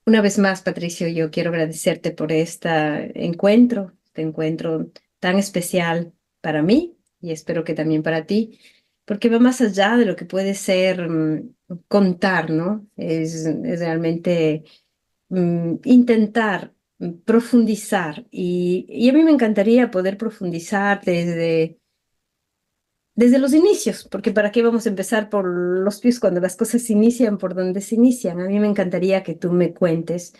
Una vez más, Patricio, yo quiero agradecerte por este encuentro tan especial para mí y espero que también para ti, porque va más allá de lo que puede ser contar, ¿no? Es realmente intentar profundizar y a mí me encantaría poder profundizar desde los inicios, porque ¿para qué vamos a empezar por los pies cuando las cosas se inician por donde se inician? A mí me encantaría que tú me cuentes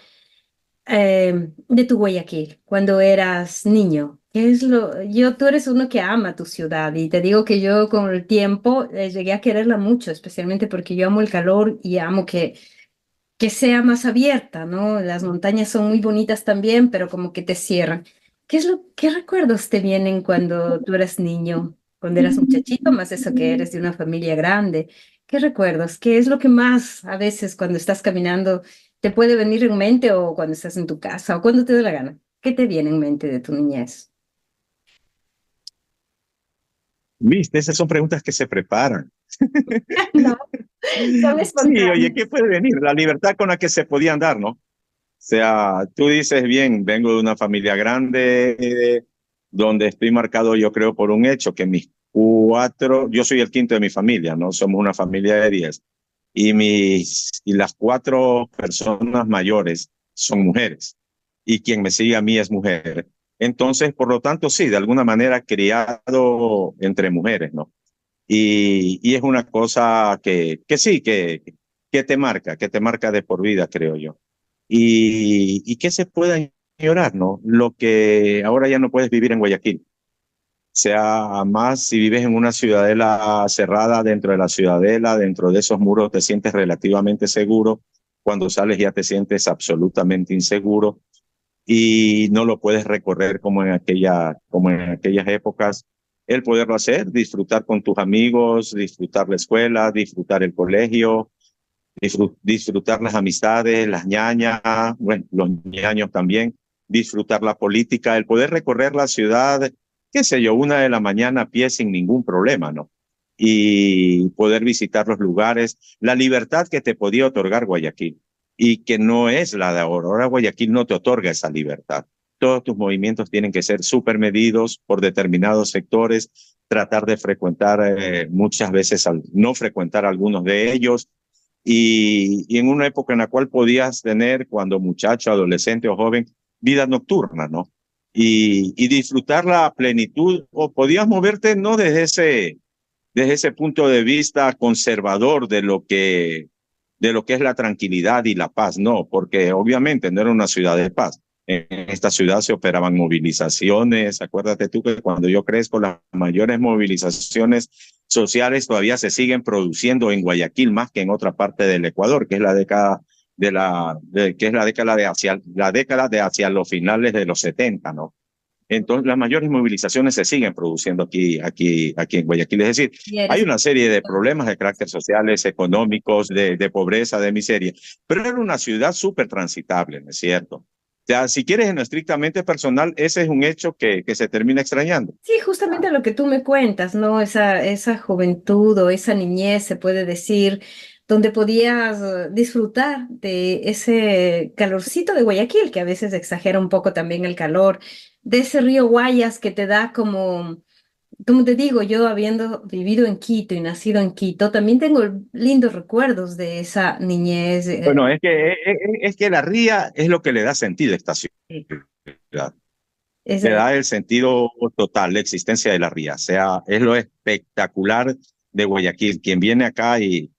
de tu Guayaquil, cuando eras niño. Tú eres uno que ama tu ciudad y te digo que yo con el tiempo llegué a quererla mucho, especialmente porque yo amo el calor y amo que sea más abierta, ¿no? Las montañas son muy bonitas también, pero como que te cierran. ¿Qué recuerdos te vienen cuando tú eras niño, cuando eras muchachito, más eso que eres de una familia grande? ¿Qué recuerdos? ¿Qué es lo que más a veces cuando estás caminando te puede venir en mente o cuando estás en tu casa o cuando te dé la gana? ¿Qué te viene en mente de tu niñez? Viste, esas son preguntas que se preparan. No, son Sí, oye, espontáneas. ¿qué puede venir? La libertad con la que se podían dar, ¿no? O sea, tú dices bien, vengo de una familia grande, donde estoy marcado, yo creo, por un hecho, que yo soy el quinto de mi familia, ¿no? Somos una familia de 10. Y las cuatro personas mayores son mujeres. Y quien me sigue a mí es mujer. Entonces, por lo tanto, sí, de alguna manera criado entre mujeres, ¿no? Y es una cosa que sí, que te marca de por vida, creo yo. Y que se pueda ignorar, ¿no? Lo que ahora ya no puedes vivir en Guayaquil. Sea más si vives en una ciudadela cerrada, dentro de la ciudadela, dentro de esos muros te sientes relativamente seguro. Cuando sales ya te sientes absolutamente inseguro y no lo puedes recorrer como en aquellas épocas. El poderlo hacer, disfrutar con tus amigos, disfrutar la escuela, disfrutar el colegio, disfrutar las amistades, las ñañas, bueno, los ñaños también, disfrutar la política, el poder recorrer la ciudad, qué sé yo, 1 de la mañana a pie sin ningún problema, ¿no? Y poder visitar los lugares, la libertad que te podía otorgar Guayaquil y que no es la de ahora. Ahora Guayaquil no te otorga esa libertad. Todos tus movimientos tienen que ser súper medidos por determinados sectores, tratar de frecuentar muchas veces, no frecuentar algunos de ellos, y en una época en la cual podías tener, cuando muchacho, adolescente o joven, vida nocturna, ¿no? Y disfrutar la plenitud, o podías moverte no desde ese punto de vista conservador de lo que es la tranquilidad y la paz, no, porque obviamente no era una ciudad de paz. En esta ciudad se operaban movilizaciones. Acuérdate tú que cuando yo crezco, las mayores movilizaciones sociales todavía se siguen produciendo en Guayaquil más que en otra parte del Ecuador, que es la década que es la década de hacia los finales de los 70, ¿no? Entonces, las mayores movilizaciones se siguen produciendo aquí en Guayaquil. Es decir, Y hay eres... una serie de problemas de carácter sociales, económicos, de pobreza, de miseria, pero era una ciudad súper transitable, ¿no es cierto? O sea, si quieres en lo estrictamente personal, ese es un hecho que se termina extrañando. Sí, justamente lo que tú me cuentas, ¿no? Esa juventud o esa niñez, se puede decir, donde podías disfrutar de ese calorcito de Guayaquil, que a veces exagera un poco también el calor, de ese río Guayas que te da como te digo, yo habiendo vivido en Quito y nacido en Quito, también tengo lindos recuerdos de esa niñez. Bueno, es que la ría es lo que le da sentido a esta ciudad. Le Esa- da el sentido total, la existencia de la ría. O sea, es lo espectacular de Guayaquil. Quien viene acá y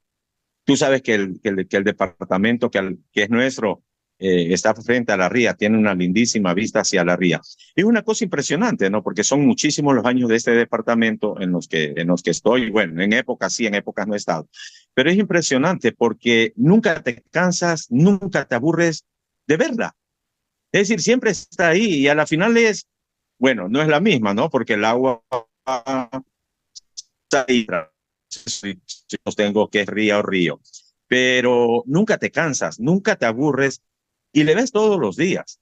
tú sabes que el departamento que es nuestro está frente a la ría, tiene una lindísima vista hacia la ría. Es una cosa impresionante, ¿no? Porque son muchísimos los años de este departamento en los que estoy. Bueno, en épocas sí, en épocas no he estado. Pero es impresionante porque nunca te cansas, nunca te aburres de verla. Es decir, siempre está ahí y a la final bueno, no es la misma, ¿no? Porque el agua está ahí, si sostengo que es río o río, pero nunca te cansas, nunca te aburres y le ves todos los días,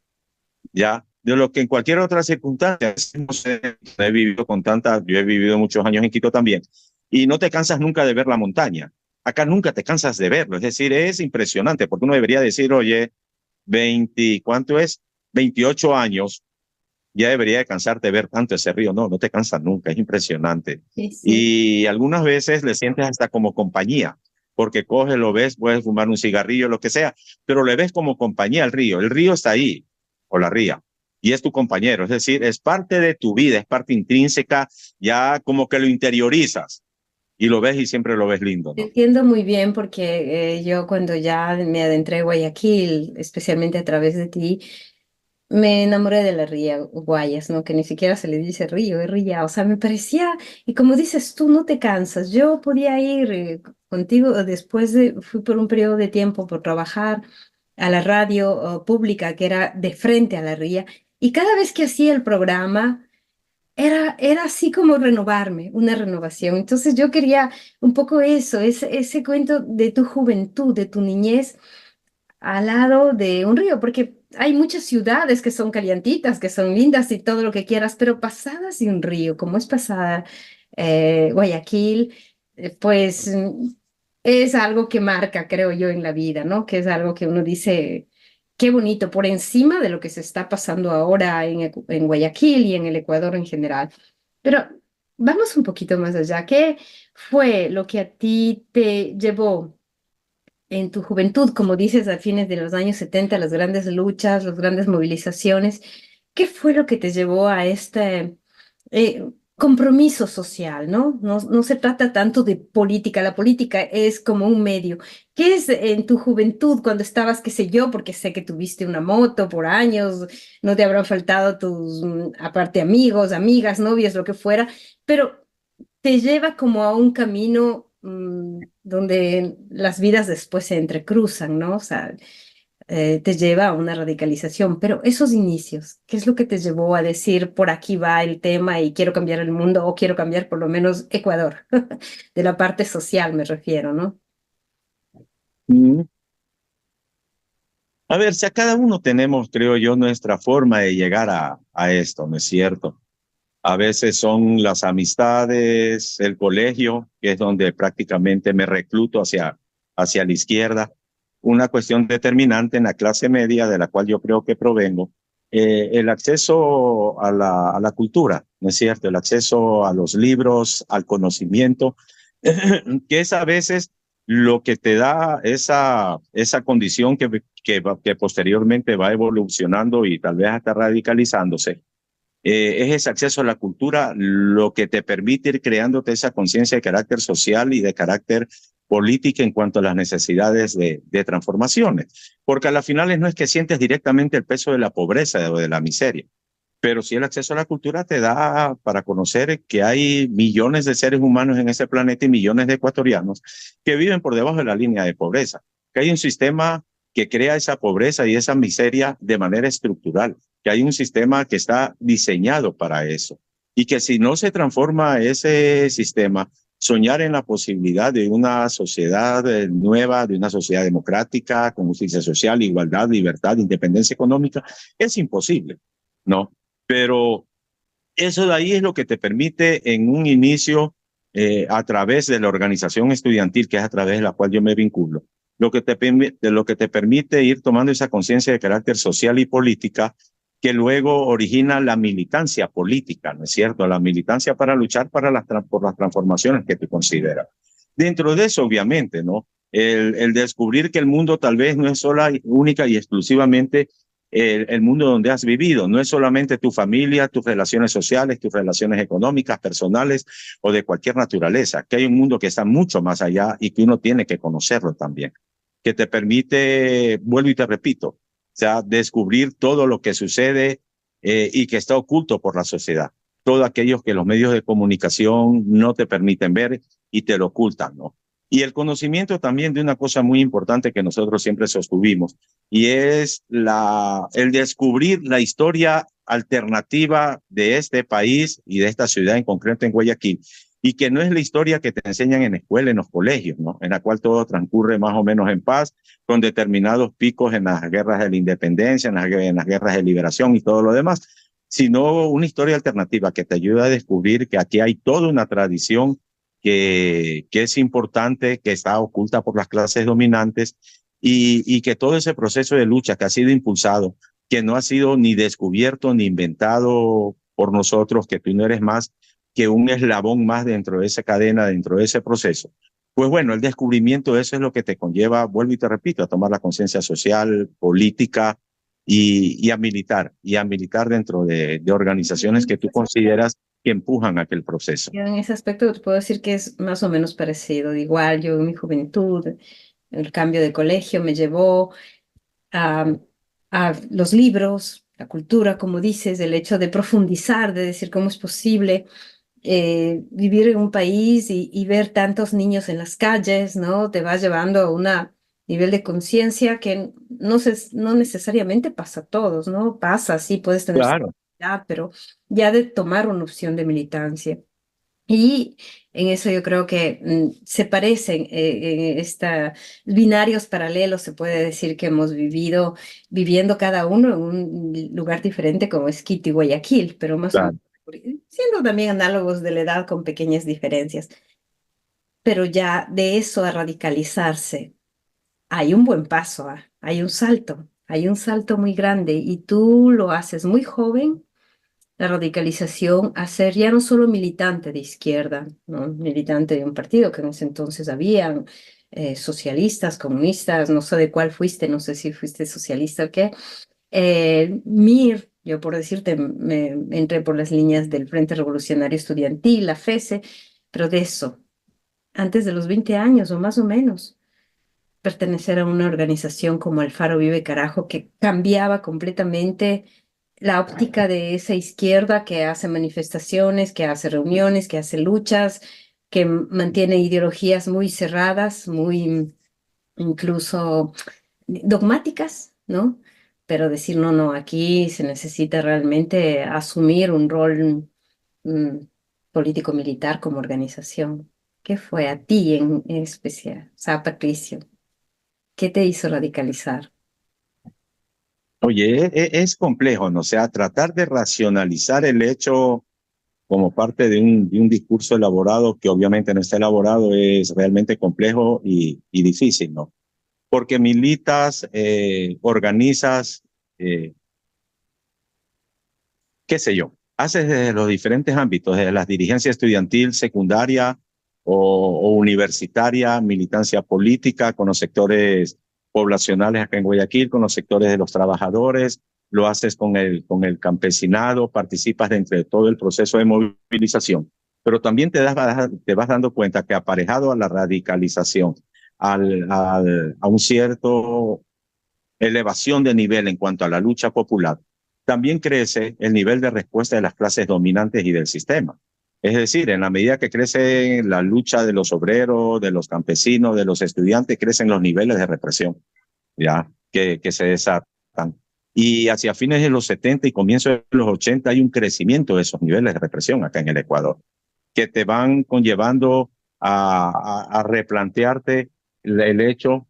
¿ya? De lo que en cualquier otra circunstancia, no sé, yo he vivido muchos años en Quito también, y no te cansas nunca de ver la montaña. Acá nunca te cansas de verlo, es decir, es impresionante, porque uno debería decir, oye, 20, ¿cuánto es? 28 años, ya debería de cansarte de ver tanto ese río. No, no te cansas nunca, es impresionante. Sí, sí. Y algunas veces le sientes hasta como compañía, porque coges, lo ves, puedes fumar un cigarrillo, lo que sea, pero le ves como compañía al río. El río está ahí, o la ría, y es tu compañero, es decir, es parte de tu vida, es parte intrínseca, ya como que lo interiorizas y lo ves y siempre lo ves lindo, Te ¿no? entiendo muy bien porque yo cuando ya me adentré a Guayaquil, especialmente a través de ti, me enamoré de la ría Guayas, ¿no? Que ni siquiera se le dice río, es ría. O sea, me parecía, y como dices tú, no te cansas. Yo podía ir contigo después fui por un periodo de tiempo por trabajar a la radio pública que era de frente a la ría, y cada vez que hacía el programa era así como renovarme, una renovación. Entonces yo quería un poco eso, ese cuento de tu juventud, de tu niñez al lado de un río, porque hay muchas ciudades que son calientitas, que son lindas y todo lo que quieras, pero pasadas de un río, como es pasada Guayaquil, pues es algo que marca, creo yo, en la vida, ¿no? Que es algo que uno dice, qué bonito, por encima de lo que se está pasando ahora en Guayaquil y en el Ecuador en general. Pero vamos un poquito más allá. ¿Qué fue lo que a ti te llevó en tu juventud, como dices, a fines de los años 70, las grandes luchas, las grandes movilizaciones? ¿Qué fue lo que te llevó a este compromiso social, ¿no? No, no se trata tanto de política, la política es como un medio. ¿Qué es en tu juventud cuando estabas, qué sé yo, porque sé que tuviste una moto por años, no te habrán faltado tus, aparte amigos, amigas, novios, lo que fuera, pero te lleva como a un camino donde las vidas después se entrecruzan, ¿no? O sea, te lleva a una radicalización, pero esos inicios, ¿qué es lo que te llevó a decir por aquí va el tema y quiero cambiar el mundo o quiero cambiar por lo menos Ecuador? De la parte social me refiero, ¿no? Mm. A ver, si a cada uno tenemos, creo yo, nuestra forma de llegar a esto, ¿no es cierto? A veces son las amistades, el colegio, que es donde prácticamente me recluto hacia la izquierda. Una cuestión determinante en la clase media, de la cual yo creo que provengo, el acceso a la cultura, ¿no es cierto? El acceso a los libros, al conocimiento, que es a veces lo que te da esa condición que posteriormente va evolucionando y tal vez hasta radicalizándose. Es ese acceso a la cultura lo que te permite ir creándote esa conciencia de carácter social y de carácter política en cuanto a las necesidades de transformaciones. Porque a las finales no es que sientes directamente el peso de la pobreza o de la miseria, pero sí el acceso a la cultura te da para conocer que hay millones de seres humanos en ese planeta y millones de ecuatorianos que viven por debajo de la línea de pobreza, que hay un sistema que crea esa pobreza y esa miseria de manera estructural, que hay un sistema que está diseñado para eso y que si no se transforma ese sistema, soñar en la posibilidad de una sociedad nueva, de una sociedad democrática, con justicia social, igualdad, libertad, independencia económica, es imposible, ¿no? Pero eso de ahí es lo que te permite en un inicio, a través de la organización estudiantil, que es a través de la cual yo me vinculo, lo que te permite ir tomando esa conciencia de carácter social y política que luego origina la militancia política, ¿no es cierto? La militancia para luchar por las transformaciones que tú consideras. Dentro de eso, obviamente, ¿no? El descubrir que el mundo tal vez no es sola, única y exclusivamente el mundo donde has vivido. No es solamente tu familia, tus relaciones sociales, tus relaciones económicas, personales o de cualquier naturaleza, que hay un mundo que está mucho más allá y que uno tiene que conocerlo también, que te permite, vuelvo y te repito, o sea, descubrir todo lo que sucede y que está oculto por la sociedad. Todo aquello que los medios de comunicación no te permiten ver y te lo ocultan, ¿no? Y el conocimiento también de una cosa muy importante que nosotros siempre sostuvimos, y es el descubrir la historia alternativa de este país y de esta ciudad en concreto en Guayaquil, y que no es la historia que te enseñan en la escuela, en los colegios, ¿no? En la cual todo transcurre más o menos en paz, con determinados picos en las guerras de la independencia, en las guerras de liberación y todo lo demás, sino una historia alternativa que te ayuda a descubrir que aquí hay toda una tradición que es importante, que está oculta por las clases dominantes y que todo ese proceso de lucha que ha sido impulsado, que no ha sido ni descubierto ni inventado por nosotros, que tú no eres más que un eslabón más dentro de esa cadena, dentro de ese proceso. Pues bueno, el descubrimiento de eso es lo que te conlleva, vuelvo y te repito, a tomar la conciencia social, política y a militar dentro de organizaciones que tú consideras que empujan aquel proceso. Yo en ese aspecto te puedo decir que es más o menos parecido. Igual yo en mi juventud, el cambio de colegio me llevó a, a los libros, la cultura, como dices, el hecho de profundizar, de decir cómo es posible vivir en un país y ver tantos niños en las calles, ¿no? Te va llevando a un nivel de conciencia que no necesariamente pasa a todos, ¿no? Pasa, sí, puedes tener Claro, sensibilidad, pero ya de tomar una opción de militancia. Y en eso yo creo que se parecen en esta binarios paralelos, se puede decir que hemos viviendo cada uno en un lugar diferente como es Quito y Guayaquil, pero más o menos claro. siendo también análogos de la edad con pequeñas diferencias. Pero ya de eso a radicalizarse, hay un buen paso, hay un salto muy grande y tú lo haces muy joven la radicalización a ser ya no solo militante de izquierda, ¿no? Militante de un partido que en ese entonces habían socialistas, comunistas, no sé de cuál fuiste, no sé si fuiste socialista o qué. MIR, yo por decirte, me entré por las líneas del Frente Revolucionario Estudiantil, la FESE, pero de eso, antes de los 20 años o más o menos pertenecer a una organización como Alfaro Vive Carajo, que cambiaba completamente la óptica de esa izquierda que hace manifestaciones, que hace reuniones, que hace luchas, que mantiene ideologías muy cerradas, muy incluso dogmáticas, ¿no? Pero decir, no, no, aquí se necesita realmente asumir un rol mm, político-militar como organización. ¿Qué fue a ti en especial? O sea, Patricio. ¿Qué te hizo radicalizar? Oye, es complejo, ¿no? O sea, tratar de racionalizar el hecho como parte de un discurso elaborado, que obviamente no está elaborado, es realmente complejo y difícil, ¿no? Porque militas, organizas, eh, qué sé yo, haces desde los diferentes ámbitos, desde la dirigencia estudiantil, secundaria o universitaria, militancia política con los sectores poblacionales acá en Guayaquil, con los sectores de los trabajadores, lo haces con el campesinado, participas dentro de todo el proceso de movilización, pero también te vas dando cuenta que aparejado a la radicalización, a un cierto elevación de nivel en cuanto a la lucha popular, también crece el nivel de respuesta de las clases dominantes y del sistema. Es decir, en la medida que crece la lucha de los obreros, de los campesinos, de los estudiantes, crecen los niveles de represión, ya, que se desatan. Y hacia fines de los 70 y comienzos de los 80 hay un crecimiento de esos niveles de represión acá en el Ecuador, que te van conllevando a replantearte el hecho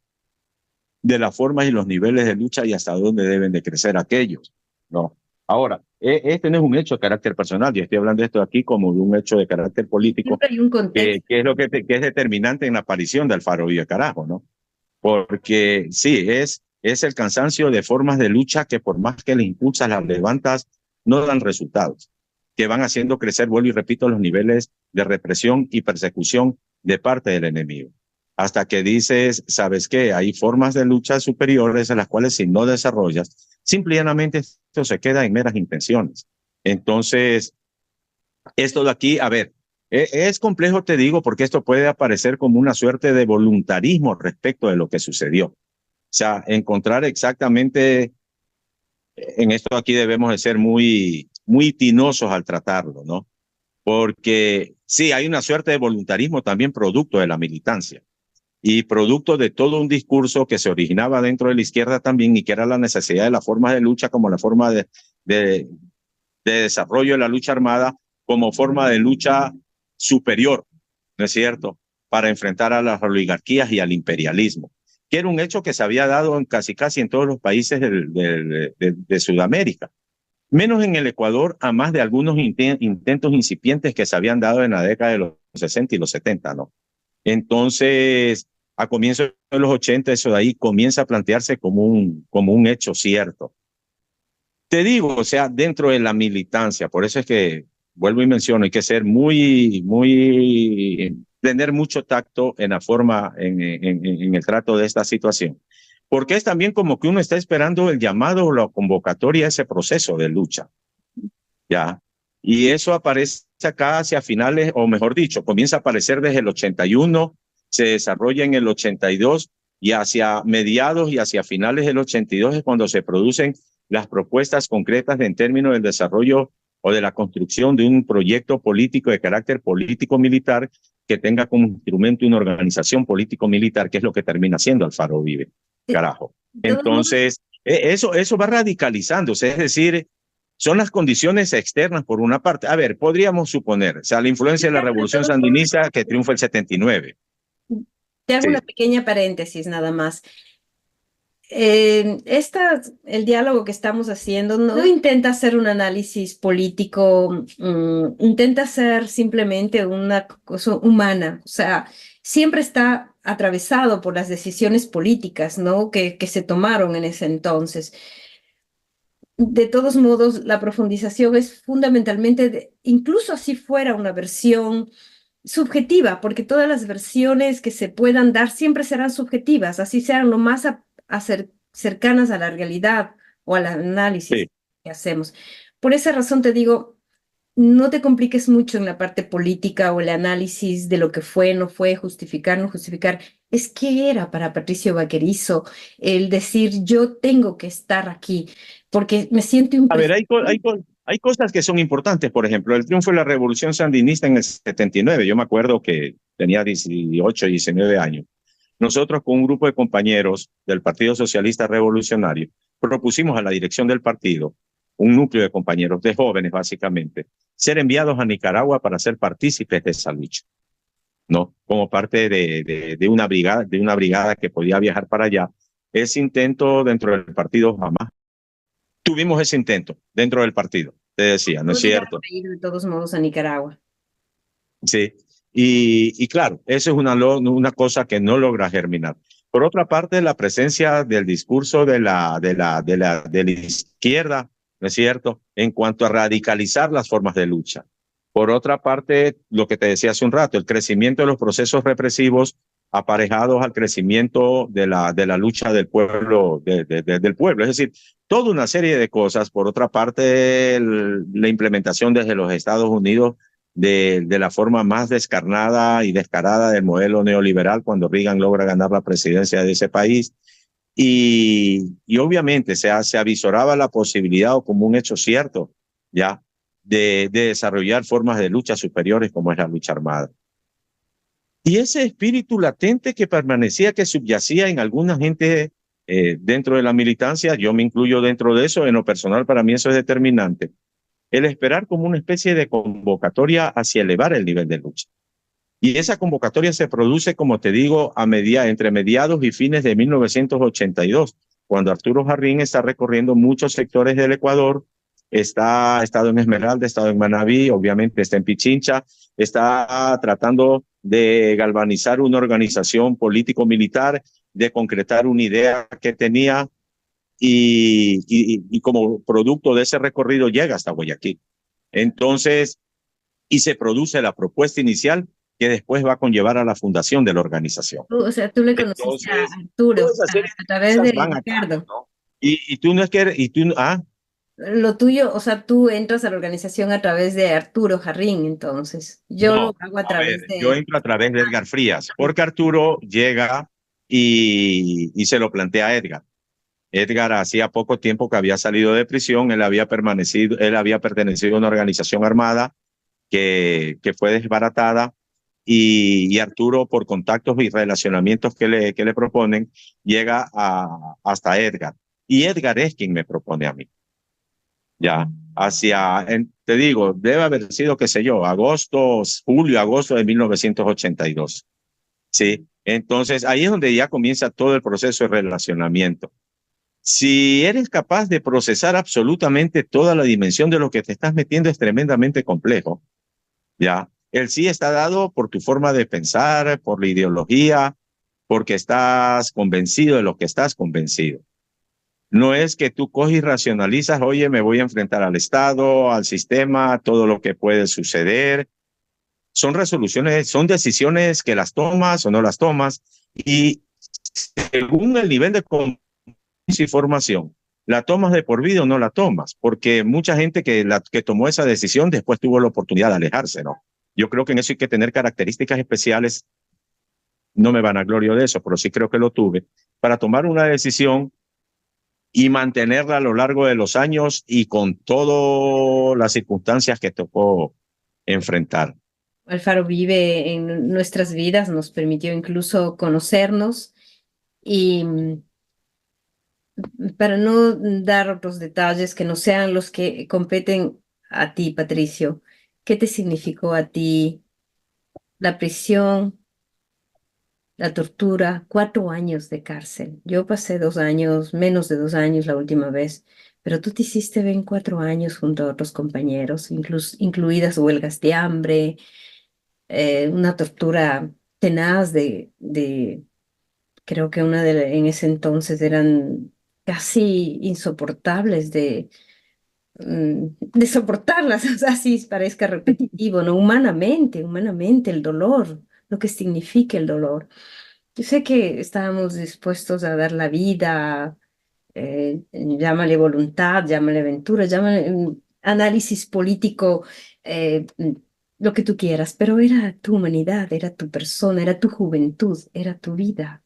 de las formas y los niveles de lucha y hasta dónde deben de crecer aquellos, ¿no? Ahora, este no es un hecho de carácter personal, yo estoy hablando de esto aquí como de un hecho de carácter político, Siempre hay un contexto. que es lo que es determinante en la aparición del Faro Carajo, ¿no? Porque sí, es el cansancio de formas de lucha que por más que le impulsas, las levantas, no dan resultados, que van haciendo crecer, vuelvo y repito, los niveles de represión y persecución de parte del enemigo. Hasta que dices, ¿sabes qué? Hay formas de lucha superiores a las cuales si no desarrollas, simplemente esto se queda en meras intenciones. Entonces, esto de aquí, a ver, es complejo, te digo, porque esto puede aparecer como una suerte de voluntarismo respecto de lo que sucedió. O sea, encontrar exactamente, en esto aquí debemos de ser muy tinosos al tratarlo, ¿no? Porque sí, hay una suerte de voluntarismo también producto de la militancia y producto de todo un discurso que se originaba dentro de la izquierda también y que era la necesidad de la forma de lucha como la forma de, de desarrollo de la lucha armada como forma de lucha superior, ¿no es cierto?, para enfrentar a las oligarquías y al imperialismo, que era un hecho que se había dado en casi en todos los países de Sudamérica, menos en el Ecuador, a más de algunos intentos incipientes que se habían dado en la década de los 60 y los 70, ¿no? Entonces, a comienzos de los 80, eso de ahí comienza a plantearse como un hecho cierto. Te digo, o sea, dentro de la militancia, por eso es que vuelvo y menciono, hay que ser tener mucho tacto en la forma, en el trato de esta situación. Porque es también como que uno está esperando el llamado o la convocatoria a ese proceso de lucha, ¿ya? Y eso aparece acá hacia finales, o mejor dicho, comienza a aparecer desde el 81, se desarrolla en el 82 y hacia mediados y hacia finales del 82 es cuando se producen las propuestas concretas en términos del desarrollo o de la construcción de un proyecto político de carácter político-militar que tenga como instrumento una organización político-militar, que es lo que termina siendo Alfaro Uribe. Carajo. De todos modos, Entonces, eso va radicalizándose, es decir, son las condiciones externas por una parte. A ver, podríamos suponer, o sea, la influencia de la de revolución todos modos, sandinista que triunfa el 79. te hago una Sí, pequeña paréntesis nada más. El diálogo que estamos haciendo no intenta hacer un análisis político, intenta ser simplemente una cosa humana, o sea, siempre está atravesado por las decisiones políticas, ¿no? que se tomaron en ese entonces. De todos modos, la profundización es fundamentalmente, incluso así fuera una versión subjetiva, porque todas las versiones que se puedan dar siempre serán subjetivas, así sean lo más cercanas a la realidad o al sí. análisis que hacemos. Por esa razón te digo, no te compliques mucho en la parte política o el análisis de lo que fue, no fue, justificar, no justificar. Es que era para Patricio Vaquerizo el decir yo tengo que estar aquí, porque me siento un A ver, presidente. hay cosas que son importantes. Por ejemplo, el triunfo de la revolución sandinista en el 79. Yo me acuerdo que tenía 18, 19 años. Nosotros con un grupo de compañeros del Partido Socialista Revolucionario propusimos a la dirección del partido, un núcleo de compañeros, de jóvenes básicamente, ser enviados a Nicaragua para ser partícipes de esa lucha, ¿no? Como parte de una brigada que podía viajar para allá. Ese intento dentro del partido jamás tuvimos ese intento dentro del partido, te decía, ¿no No es llegaron cierto? a ir de todos modos a Nicaragua. Sí, y claro, eso es una cosa que no logra germinar. Por otra parte, la presencia del discurso de la izquierda, ¿no es cierto?, en cuanto a radicalizar las formas de lucha. Por otra parte, lo que te decía hace un rato, el crecimiento de los procesos represivos aparejados al crecimiento de la lucha del pueblo, del pueblo. Es decir, toda una serie de cosas. Por otra parte, la implementación desde los Estados Unidos de la forma más descarnada y descarada del modelo neoliberal cuando Reagan logra ganar la presidencia de ese país. Y obviamente se avisoraba la posibilidad o como un hecho cierto ya de desarrollar formas de lucha superiores como es la lucha armada. Y ese espíritu latente que permanecía, que subyacía en alguna gente dentro de la militancia, yo me incluyo dentro de eso, en lo personal para mí eso es determinante, el esperar como una especie de convocatoria hacia elevar el nivel de lucha. Y esa convocatoria se produce, como te digo, entre mediados y fines de 1982, cuando Arturo Jarrín está recorriendo muchos sectores del Ecuador, ha estado en Esmeralda, ha estado en Manabí, obviamente está en Pichincha, está tratando de galvanizar una organización político-militar, de concretar una idea que tenía y como producto de ese recorrido llega hasta Guayaquil. Entonces, y se produce la propuesta inicial que después va a conllevar a la fundación de la organización. O sea, tú le conociste a Entonces, Arturo toda esa serie a de través de cosas van acá, Ricardo. ¿no? Y tú no es que, y tú, Lo tuyo, o sea, tú entras a la organización a través de Arturo Jarrín, entonces. Yo lo no, hago a a ver, través yo de... entro a través de Edgar Frías, Sí. porque Arturo llega y se lo plantea a Edgar. Edgar hacía poco tiempo que había salido de prisión, él había pertenecido a una organización armada que fue desbaratada y Arturo, por contactos y relacionamientos que le proponen, llega hasta Edgar. Y Edgar es quien me propone a mí. Ya, te digo, debe haber sido, qué sé yo, julio, agosto de 1982. Sí, entonces ahí es donde ya comienza todo el proceso de relacionamiento. Si eres capaz de procesar absolutamente toda la dimensión de lo que te estás metiendo, es tremendamente complejo. Ya, el sí está dado por tu forma de pensar, por la ideología, porque estás convencido de lo que estás convencido. No es que tú coges y racionalizas, oye, me voy a enfrentar al Estado, al sistema, a todo lo que puede suceder. Son resoluciones, son decisiones que las tomas o no las tomas, y según el nivel de información, la tomas de por vida o no la tomas, porque mucha gente que tomó esa decisión después tuvo la oportunidad de alejarse, ¿no? Yo creo que en eso hay que tener características especiales, no me vanaglorio de eso, pero sí creo que lo tuve, para tomar una decisión y mantenerla a lo largo de los años y con todas las circunstancias que tocó enfrentar. Alfaro vive en nuestras vidas, nos permitió incluso conocernos y para no dar otros detalles que no sean los que competen a ti, Patricio, ¿qué te significó a ti la prisión, la tortura, 4 años de cárcel? Yo pasé 2 años, menos de 2 años la última vez, pero tú te hiciste ver 4 años junto a otros compañeros, incluidas huelgas de hambre, una tortura tenaz creo que en ese entonces eran casi insoportables de soportarlas, o sea, así parezca repetitivo, ¿no? Humanamente, el dolor, lo que significa el dolor. Yo sé que estábamos dispuestos a dar la vida, llámale voluntad, llámale aventura, llámale análisis político, lo que tú quieras, pero era tu humanidad, era tu persona, era tu juventud, era tu vida.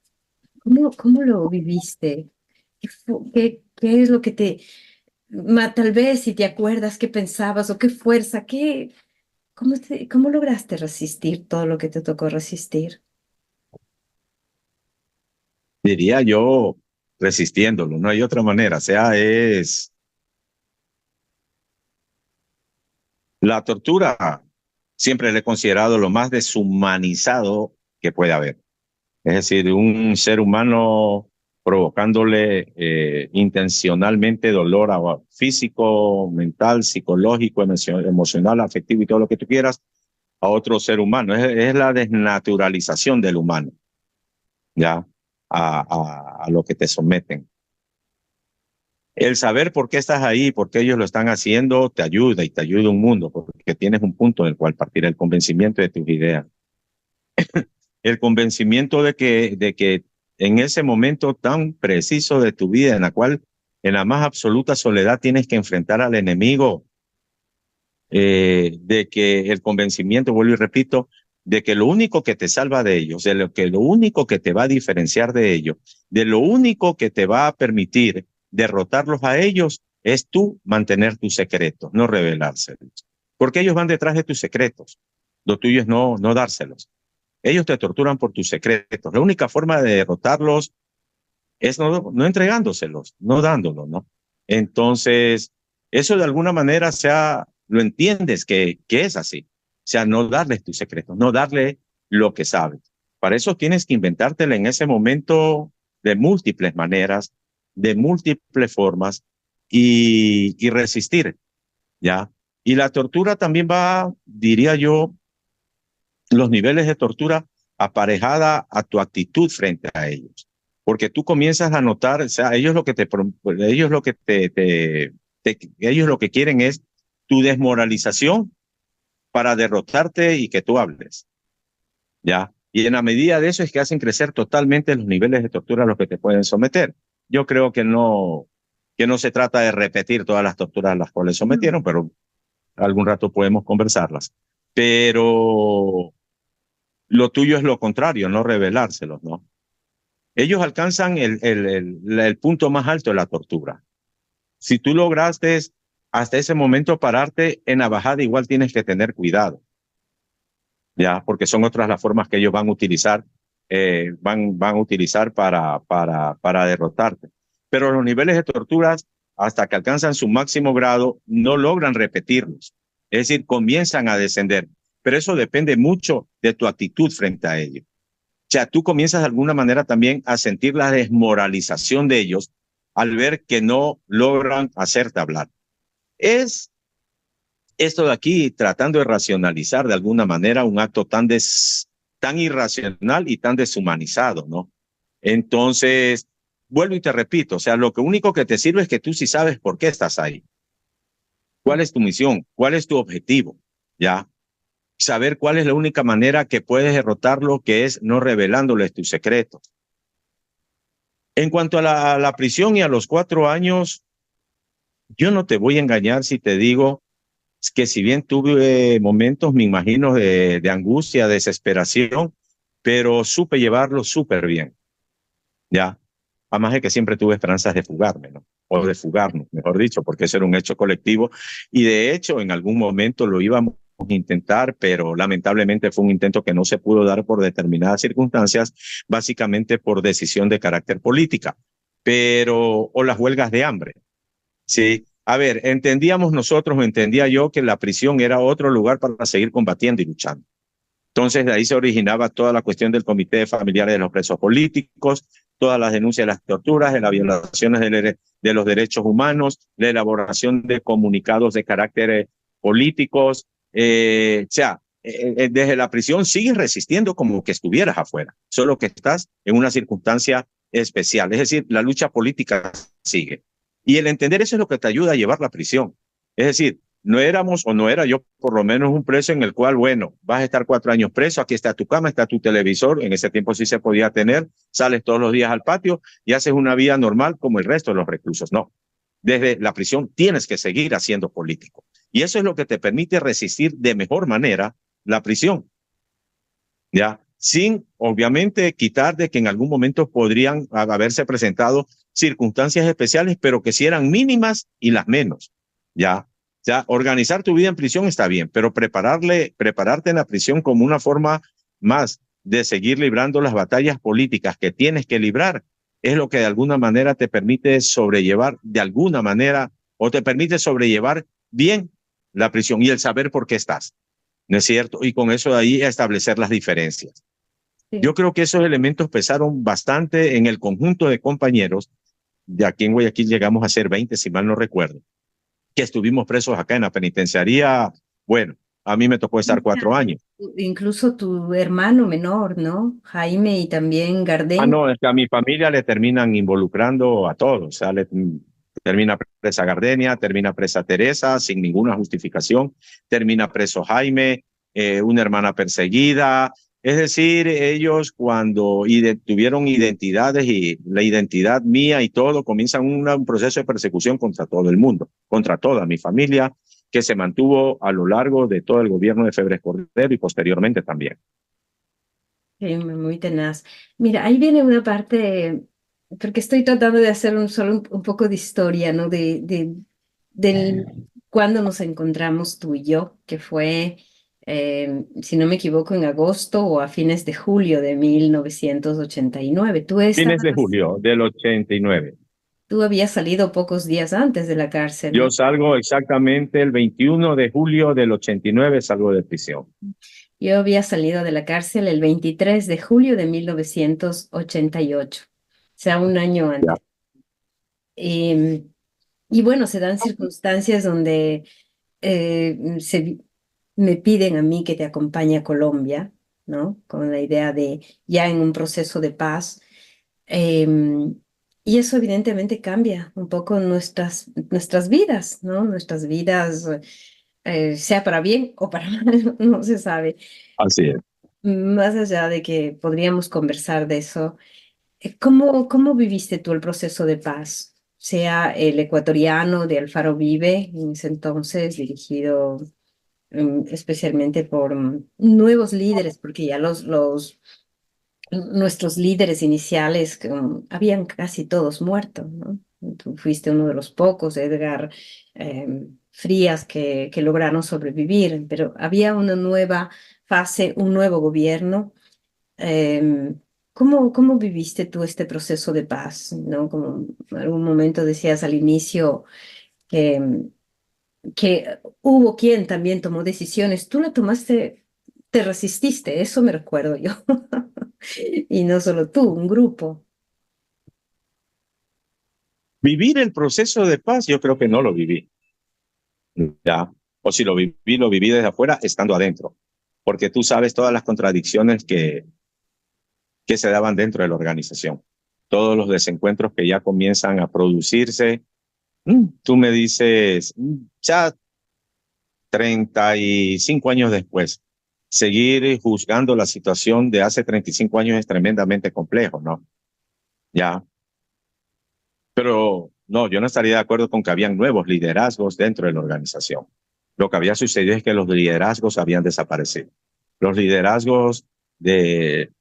¿Cómo lo viviste? ¿Qué es lo que tal vez si te acuerdas qué pensabas o qué fuerza, cómo lograste resistir todo lo que te tocó resistir? Diría yo, resistiéndolo, no hay otra manera. O sea, es la tortura, siempre le he considerado lo más deshumanizado que puede haber. Es decir, un ser humano provocándole intencionalmente dolor físico, mental, psicológico, emocional, afectivo y todo lo que tú quieras a otro ser humano. Es la desnaturalización del humano, ya, a lo que te someten. El saber por qué estás ahí, por qué ellos lo están haciendo, te ayuda y te ayuda un mundo, porque tienes un punto en el cual partir, el convencimiento de tus ideas. El convencimiento de que en ese momento tan preciso de tu vida, en la cual en la más absoluta soledad tienes que enfrentar al enemigo, de que el convencimiento, vuelvo y repito, de que lo único que te salva de ellos, lo único que te va a diferenciar de ellos, de lo único que te va a permitir derrotarlos a ellos, es tú mantener tus secretos, no revelárselos. Porque ellos van detrás de tus secretos. Lo tuyo es no dárselos. Ellos te torturan por tus secretos. La única forma de derrotarlos es no entregándoselos, no dándolos, ¿no? Entonces, eso de alguna manera lo entiendes que es así. O sea, no darles tus secretos, no darle lo que sabes. Para eso tienes que inventártela en ese momento de múltiples maneras, de múltiples formas y resistir, ¿ya? Y la tortura también va, diría yo, los niveles de tortura aparejada a tu actitud frente a ellos. Porque tú comienzas a notar, o sea, ellos lo que quieren es tu desmoralización para derrotarte y que tú hables, ¿ya? Y en la medida de eso es que hacen crecer totalmente los niveles de tortura a los que te pueden someter. Yo creo que no se trata de repetir todas las torturas a las cuales sometieron, pero algún rato podemos conversarlas. Pero lo tuyo es lo contrario, no revelárselos, ¿no? Ellos alcanzan el punto más alto de la tortura. Si tú lograste hasta ese momento pararte en la bajada, igual tienes que tener cuidado, ¿ya? Porque son otras las formas que ellos van a utilizar, van a utilizar para derrotarte. Pero los niveles de torturas, hasta que alcanzan su máximo grado, no logran repetirlos. Es decir, comienzan a descender. Pero eso depende mucho de tu actitud frente a ellos. O sea, tú comienzas de alguna manera también a sentir la desmoralización de ellos al ver que no logran hacerte hablar. Es esto de aquí tratando de racionalizar de alguna manera un acto tan tan irracional y tan deshumanizado, ¿no? Entonces, vuelvo y te repito, o sea, lo que único que te sirve es que tú sí sabes por qué estás ahí. ¿Cuál es tu misión? ¿Cuál es tu objetivo? ¿Ya? Saber cuál es la única manera que puedes derrotarlo, que es no revelándoles tus secretos. En cuanto a la prisión y a los 4 años, yo no te voy a engañar si te digo que si bien tuve momentos, me imagino, de angustia, desesperación, pero supe llevarlo súper bien, ¿ya? Además de que siempre tuve esperanzas de fugarme, ¿no? O de fugarnos, mejor dicho, porque eso era un hecho colectivo. Y de hecho, en algún momento lo íbamos a intentar, pero lamentablemente fue un intento que no se pudo dar por determinadas circunstancias, básicamente por decisión de carácter política, pero, o las huelgas de hambre. Sí, a ver, entendíamos nosotros, entendía yo que la prisión era otro lugar para seguir combatiendo y luchando. Entonces, de ahí se originaba toda la cuestión del Comité de Familiares de los Presos Políticos, todas las denuncias de las torturas, de las violaciones de los derechos humanos, la elaboración de comunicados de carácter políticos. Desde la prisión sigues resistiendo como que estuvieras afuera, solo que estás en una circunstancia especial. Es decir, la lucha política sigue. Y el entender eso es lo que te ayuda a llevar la prisión. Es decir, no éramos, o no era yo, por lo menos un preso en el cual, bueno, vas a estar 4 años preso, aquí está tu cama, está tu televisor, en ese tiempo sí se podía tener, sales todos los días al patio y haces una vida normal como el resto de los reclusos. No, desde la prisión tienes que seguir haciendo político. Y eso es lo que te permite resistir de mejor manera la prisión, ¿ya? Sin, obviamente, quitar de que en algún momento podrían haberse presentado circunstancias especiales, pero que sí eran mínimas y las menos, ¿ya? O sea, organizar tu vida en prisión está bien, pero prepararte en la prisión como una forma más de seguir librando las batallas políticas que tienes que librar es lo que de alguna manera te permite sobrellevar de alguna manera o te permite sobrellevar bien la prisión y el saber por qué estás, ¿no es cierto? Y con eso de ahí establecer las diferencias. Yo Sí. creo que esos elementos pesaron bastante en el conjunto de compañeros. De aquí en Guayaquil llegamos a ser 20, si mal no recuerdo, que estuvimos presos acá en la penitenciaría. Bueno, a mí me tocó estar 4 años. Incluso tu hermano menor, ¿no? Jaime y también Ah, Gardén. no, es que a mi familia le terminan involucrando a todos. O sea, termina presa Gardenia, termina presa Teresa sin ninguna justificación, termina preso Jaime, una hermana perseguida. Es decir, ellos cuando tuvieron identidades y la identidad mía y todo, comienzan un proceso de persecución contra todo el mundo, contra toda mi familia, que se mantuvo a lo largo de todo el gobierno de Febres Cordero y posteriormente también. Sí, muy tenaz. Mira, ahí viene una parte, porque estoy tratando de hacer solo un poco de historia, ¿no? Del cuando nos encontramos tú y yo, que fue, si no me equivoco, en agosto o a fines de julio de 1989. Fines de julio del 89. Tú habías salido pocos días antes de la cárcel, Yo ¿no? salgo exactamente el 21 de julio del 89, salgo de prisión. Yo había salido de la cárcel el 23 de julio de 1988, o sea, un año Ya. antes. Em, Y bueno, se dan circunstancias donde me piden a mí que te acompañe a Colombia, ¿no? Con la idea de ya en un proceso de paz. Em, y eso evidentemente cambia un poco nuestras vidas, ¿no? Nuestras vidas, sea para bien o para mal, no se sabe. Así es. Más allá de que podríamos conversar de eso. ¿Cómo viviste tú el proceso de paz? Sea el ecuatoriano de Alfaro Vive, en ese entonces dirigido especialmente por nuevos líderes, porque ya nuestros líderes iniciales habían casi todos muerto, ¿no? Tú fuiste uno de los pocos, Edgar Frías, que lograron sobrevivir, pero había una nueva fase, un nuevo gobierno. Em, ¿cómo viviste tú este proceso de paz? ¿No? Como en algún momento decías al inicio que, que hubo quien también tomó decisiones. Tú la tomaste, te resististe, eso me recuerdo yo. Y no solo tú, un grupo. Vivir el proceso de paz, yo creo que no lo viví. Ya. O si lo viví desde afuera, estando adentro. porque tú sabes todas las contradicciones que se daban dentro de la organización, todos los desencuentros que ya comienzan a producirse. Tú me dices, ya 35 años después, seguir juzgando la situación de hace 35 años es tremendamente complejo, ¿no? Ya, pero no, yo no estaría de acuerdo con que habían nuevos liderazgos dentro de la organización. Lo que había sucedido es que los liderazgos habían desaparecido. Los liderazgos de,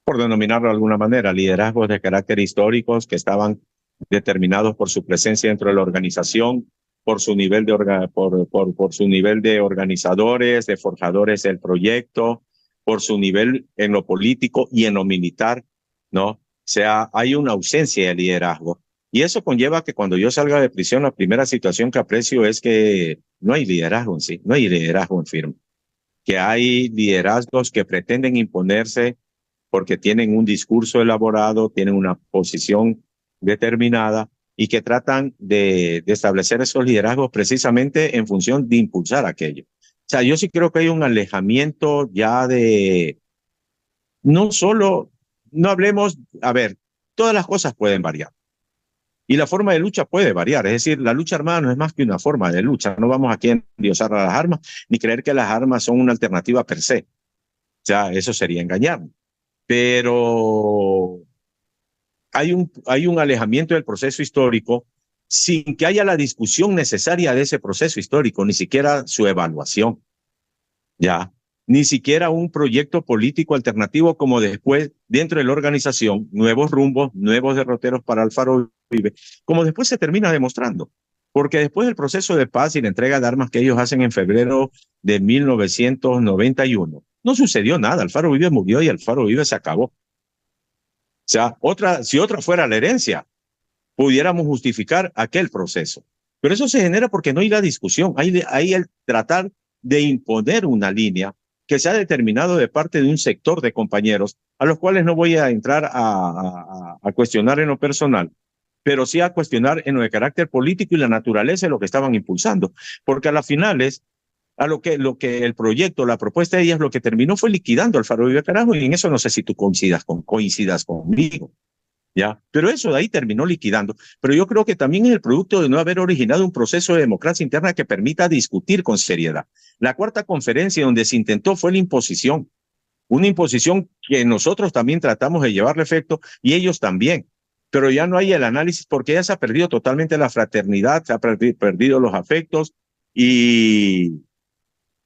por denominarlo de alguna manera, liderazgos de carácter históricos que estaban determinados por su presencia dentro de la organización, por su nivel por su nivel de organizadores, de forjadores del proyecto, por su nivel en lo político y en lo militar, ¿no? O sea, hay una ausencia de liderazgo. Y eso conlleva que cuando yo salga de prisión, la primera situación que aprecio es que no hay liderazgo en sí, no hay liderazgo en firme, que hay liderazgos que pretenden imponerse porque tienen un discurso elaborado, tienen una posición determinada y que tratan de establecer esos liderazgos precisamente en función de impulsar aquello. O sea, yo sí creo que hay un alejamiento ya de, no solo, no hablemos, a ver, todas las cosas pueden variar. Y la forma de lucha puede variar, es decir, la lucha armada no es más que una forma de lucha. No vamos aquí a endiosar a las armas ni creer que las armas son una alternativa per se. O sea, eso sería engañarnos. Pero hay un alejamiento del proceso histórico sin que haya la discusión necesaria de ese proceso histórico, ni siquiera su evaluación, ya, ni siquiera un proyecto político alternativo como después, dentro de la organización, nuevos rumbos, nuevos derroteros para Alfaro Uribe, como después se termina demostrando. Porque después del proceso de paz y la entrega de armas que ellos hacen en febrero de 1991, no sucedió nada. Alfaro Uribe murió y Alfaro Uribe se acabó. O sea, si otra fuera la herencia, pudiéramos justificar aquel proceso. Pero eso se genera porque no hay la discusión, hay el tratar de imponer una línea que se ha determinado de parte de un sector de compañeros, a los cuales no voy a entrar a cuestionar en lo personal, pero sí a cuestionar en lo de carácter político y la naturaleza de lo que estaban impulsando. Porque a las finales, lo que el proyecto, la propuesta de ellas, lo que terminó fue liquidando al Faro Vive Carajo, y en eso no sé si tú coincidas conmigo, ¿ya? Pero eso de ahí terminó liquidando. Pero yo creo que también es el producto de no haber originado un proceso de democracia interna que permita discutir con seriedad. La cuarta conferencia donde se intentó fue la imposición, una imposición que nosotros también tratamos de llevarle efecto y ellos también. Pero ya no hay el análisis porque ya se ha perdido totalmente la fraternidad, se ha perdido los afectos y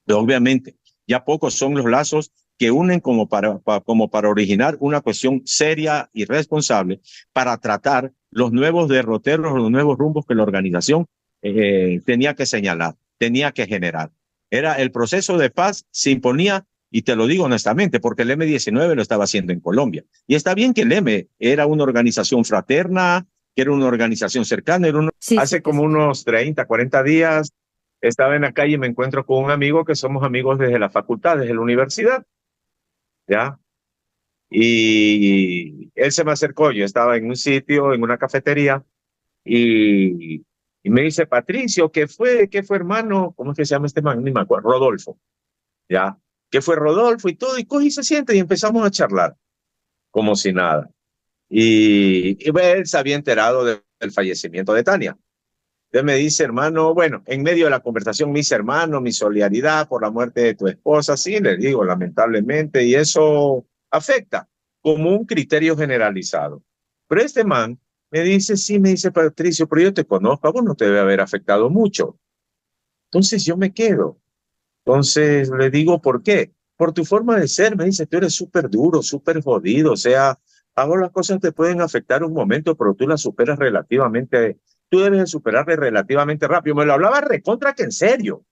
obviamente ya pocos son los lazos que unen como para originar una cuestión seria y responsable para tratar los nuevos derroteros, los nuevos rumbos que la organización tenía que señalar, tenía que generar. Era el proceso de paz, se imponía, y te lo digo honestamente, porque el M-19 lo estaba haciendo en Colombia. Y está bien que el M era una organización fraterna, que era una organización cercana. Sí, sí, Hace te como escucho. unos 30, 40 días estaba en la calle y me encuentro con un amigo que somos amigos desde la facultad, desde la universidad, ¿ya? Y él se me acercó, yo estaba en un sitio, en una cafetería, y me dice, Patricio, qué fue hermano? ¿Cómo es que se llama este man? Ni me acuerdo, Rodolfo, ¿ya? ¿Qué fue Rodolfo? Y todo, y coge y se siente y empezamos a charlar, como si nada. Y él se había enterado del fallecimiento de Tania. Entonces me dice, hermano, bueno, en medio de la conversación me dice, hermano, mi solidaridad por la muerte de tu esposa. Sí, le digo, lamentablemente, y eso afecta como un criterio generalizado. Pero este man me dice, sí, me dice, Patricio, pero yo te conozco, a vos no te debe haber afectado mucho. Entonces yo me quedo. Entonces le digo, ¿por qué? Por tu forma de ser, me dice, tú eres súper duro, súper jodido, o sea, a vos las cosas te pueden afectar un momento, pero tú las superas relativamente, tú debes de superarle relativamente rápido. Me lo hablaba recontra que en serio,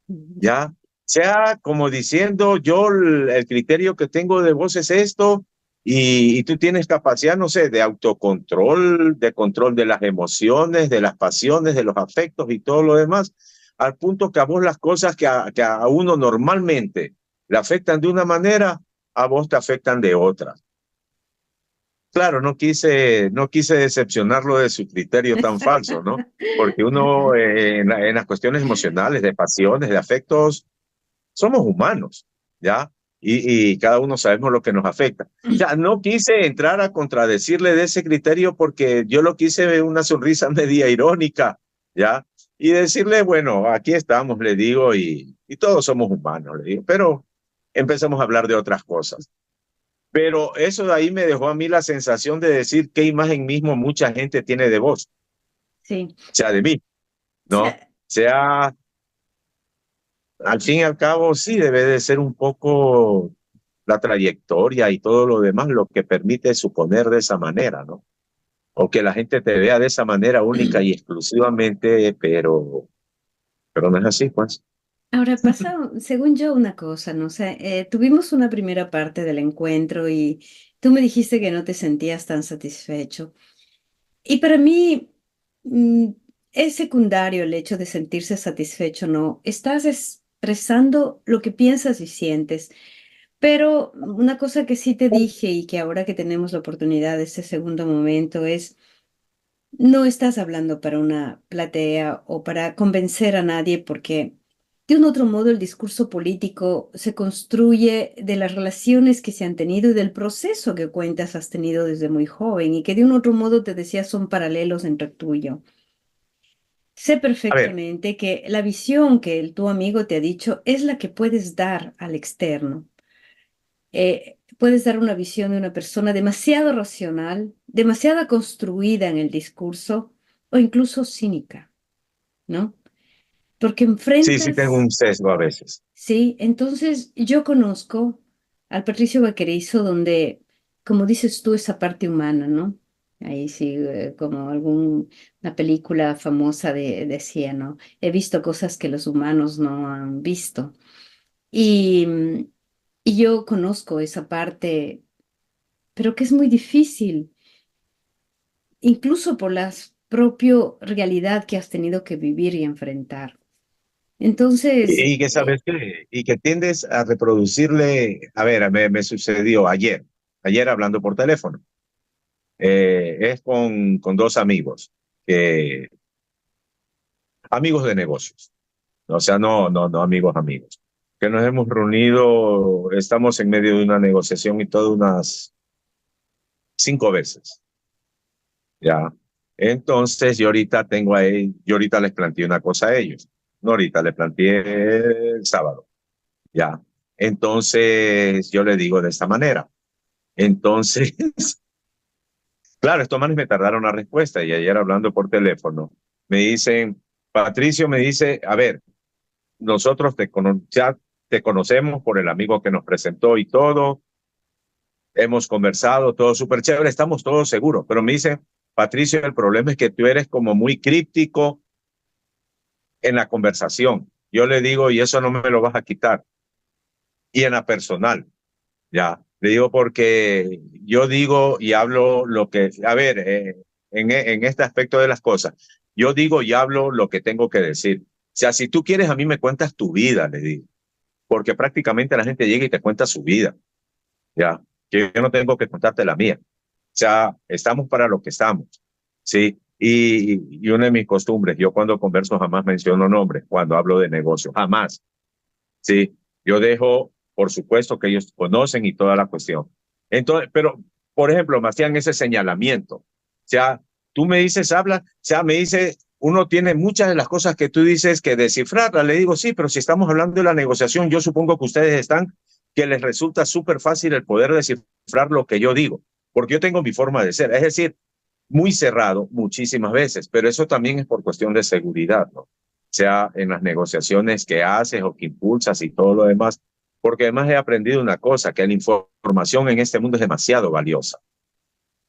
¿ya? Sea como diciendo, yo el criterio que tengo de vos es esto, y tú tienes capacidad, no sé, de autocontrol, de control de las emociones, de las pasiones, de los afectos y todo lo demás, al punto que a vos las cosas que a uno normalmente le afectan de una manera, a vos te afectan de otra. claro, no quise decepcionarlo de su criterio tan falso, ¿no? Porque uno en las cuestiones emocionales, de pasiones, de afectos, somos humanos, ¿ya? Y cada uno sabemos lo que nos afecta. O sea, no quise entrar a contradecirle de ese criterio porque yo lo quise ver una sonrisa media irónica, ¿ya? Y decirle, bueno, aquí estamos, le digo, y todos somos humanos, le digo, pero empezamos a hablar de otras cosas. Pero eso de ahí me dejó a mí la sensación de decir qué imagen mismo mucha gente tiene de vos, Sí. o sea, de mí, O ¿no? O sea, sea, al fin y al cabo, sí, debe de ser un poco la trayectoria y todo lo demás lo que permite suponer de esa manera, ¿no? O que la gente te vea de esa manera única y exclusivamente, pero no es así, pues. ahora pasa, según yo, una cosa, ¿no? O sea, tuvimos una primera parte del encuentro y tú me dijiste que no te sentías tan satisfecho. Y para mí mm, es secundario el hecho de sentirse satisfecho, ¿no? Estás expresando lo que piensas y sientes. Pero una cosa que sí te dije y que ahora que tenemos la oportunidad de ese segundo momento es, no estás hablando para una platea o para convencer a nadie porque de un otro modo el discurso político se construye de las relaciones que se han tenido y del proceso que cuentas has tenido desde muy joven y que de un otro modo te decía son paralelos entre tú y yo. Sé A ver, perfectamente que la visión que tu amigo te ha dicho es la que puedes dar al externo. Puedes dar una visión de una persona demasiado racional, demasiado construida en el discurso o incluso cínica, ¿no? Porque sí, sí tengo enfrentas, un sesgo a veces. sí, entonces yo conozco al Patricio Vaquerizo donde, como dices tú, esa parte humana, ¿no? Ahí sí, como alguna película famosa decía, ¿no? He visto cosas que los humanos no han visto. Y, y yo conozco esa parte pero que es muy difícil, incluso por la propia realidad que has tenido que vivir y enfrentar. Entonces, Y que sabes qué, y que tiendes a reproducirle, a ver, me sucedió ayer hablando por teléfono, es con dos amigos, que, amigos de negocios, o sea, no amigos, amigos, que nos hemos reunido, estamos en medio de una negociación y todo unas 5 veces, ¿ya? Entonces, yo ahorita les planteé una cosa a ellos, no ahorita, les planteé el sábado, ¿ya? Entonces, yo le digo de esta manera. Entonces, claro, estos manes me tardaron la respuesta y ayer hablando por teléfono, me dicen, Patricio me dice, a ver, nosotros ya te conocemos por el amigo que nos presentó y todo, hemos conversado, todo súper chévere, estamos todos seguros, pero me dice, Patricio, el problema es que tú eres como muy críptico en la conversación. Yo le digo, y eso no me lo vas a quitar. Y en la personal, ya. Le digo porque yo digo y hablo lo que, a ver, en este aspecto de las cosas, yo digo y hablo lo que tengo que decir. O sea, si tú quieres, a mí me cuentas tu vida, le digo, porque prácticamente la gente llega y te cuenta su vida, ya, que yo no tengo que contarte la mía. O sea, estamos para lo que estamos, ¿sí? Y una de mis costumbres, yo cuando converso jamás menciono nombres, cuando hablo de negocio, jamás, ¿sí? Yo dejo, por supuesto, que ellos conocen y toda la cuestión. Entonces, pero, por ejemplo, me hacían ese señalamiento. O sea, tú me dices, habla, o sea, me dice, uno tiene muchas de las cosas que tú dices que descifrarlas. Le digo, sí, pero si estamos hablando de la negociación, yo supongo que ustedes están, que les resulta súper fácil el poder descifrar lo que yo digo, porque yo tengo mi forma de ser. Es decir, muy cerrado muchísimas veces, pero eso también es por cuestión de seguridad, ¿no? Sea en las negociaciones que haces o que impulsas y todo lo demás, porque además he aprendido una cosa, que la información en este mundo es demasiado valiosa.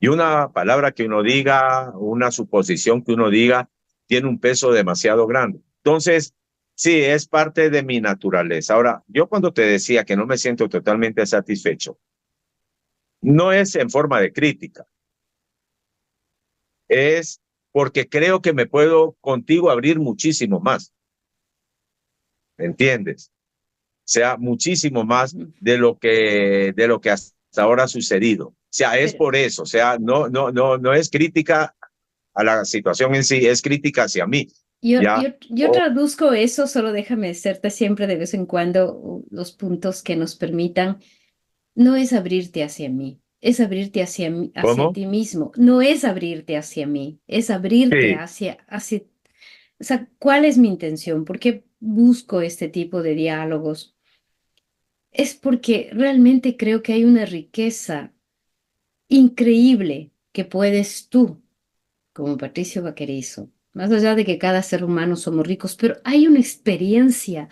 Y una palabra que uno diga, una suposición que uno diga, tiene un peso demasiado grande. Entonces, sí, es parte de mi naturaleza. Ahora, yo cuando te decía que no me siento totalmente satisfecho, no es en forma de crítica, es porque creo que me puedo contigo abrir muchísimo más, ¿me entiendes? Sea muchísimo más ujú, de lo que hasta hasta ahora ha sucedido. O sea, es Pero por eso. O sea, no es crítica a la situación en sí, es crítica hacia mí. ¿Ya? yo traduzco eso, solo déjame hacerte siempre de vez en cuando los puntos que nos permitan. No es abrirte hacia mí, es abrirte hacia ¿Cómo? ti mismo. No es abrirte hacia mí, es abrirte Sí. hacia. O sea, ¿cuál es mi intención? ¿Por qué busco este tipo de diálogos? Es porque realmente creo que hay una riqueza increíble que puedes tú, como Patricio Vaquerizo, más allá de que cada ser humano somos ricos, pero hay una experiencia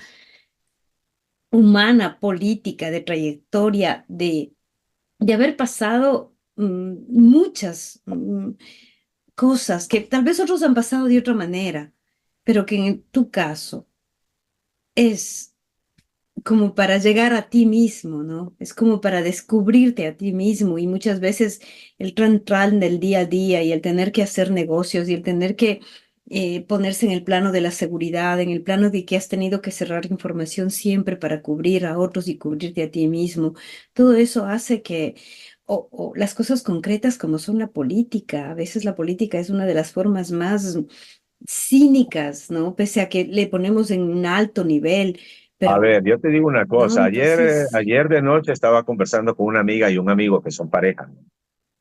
humana, política, de trayectoria, de haber pasado muchas cosas que tal vez otros han pasado de otra manera, pero que en tu caso es como para llegar a ti mismo, ¿no? Es como para descubrirte a ti mismo y muchas veces el tran del día a día y el tener que hacer negocios y el tener que ponerse en el plano de la seguridad, en el plano de que has tenido que cerrar información siempre para cubrir a otros y cubrirte a ti mismo. Todo eso hace que, o las cosas concretas como son la política, a veces la política es una de las formas más cínicas, ¿no? Pese a que le ponemos en un alto nivel, A pero, ver, yo te digo una ¿no? cosa. Entonces, Ayer de noche estaba conversando con una amiga y un amigo que son pareja.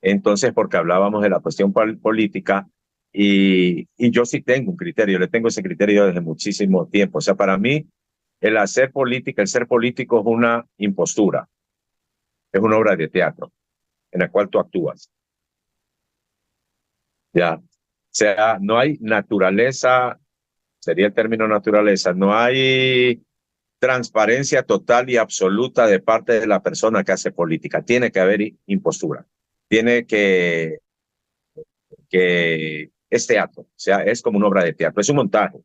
Entonces, porque hablábamos de la cuestión política y yo sí tengo un criterio, le tengo ese criterio desde muchísimo tiempo. O sea, para mí, el hacer política, el ser político es una impostura, es una obra de teatro en la cual tú actúas. Ya. O sea, no hay naturaleza, sería el término naturaleza, no hay transparencia total y absoluta de parte de la persona que hace política. Tiene que haber impostura. Tiene que es teatro, o sea, es como una obra de teatro, es un montaje.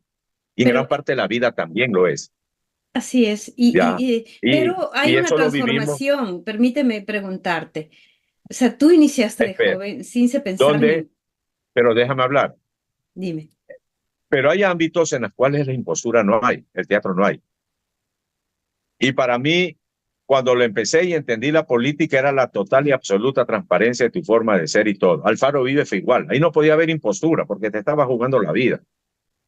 Y en gran pero parte de la vida también lo es, así es. ¿ya? Pero hay Y una eso lo vivimos, transformación, permíteme preguntarte. O sea, tú iniciaste de espera, joven sin pensar ¿dónde? ni, Pero déjame hablar. dime. Pero hay ámbitos en los cuales la impostura no hay, el teatro no hay. Y para mí, cuando lo empecé y entendí la política, era la total y absoluta transparencia de tu forma de ser y todo. Alfaro vive fue igual. Ahí no podía haber impostura porque te estaba jugando la vida.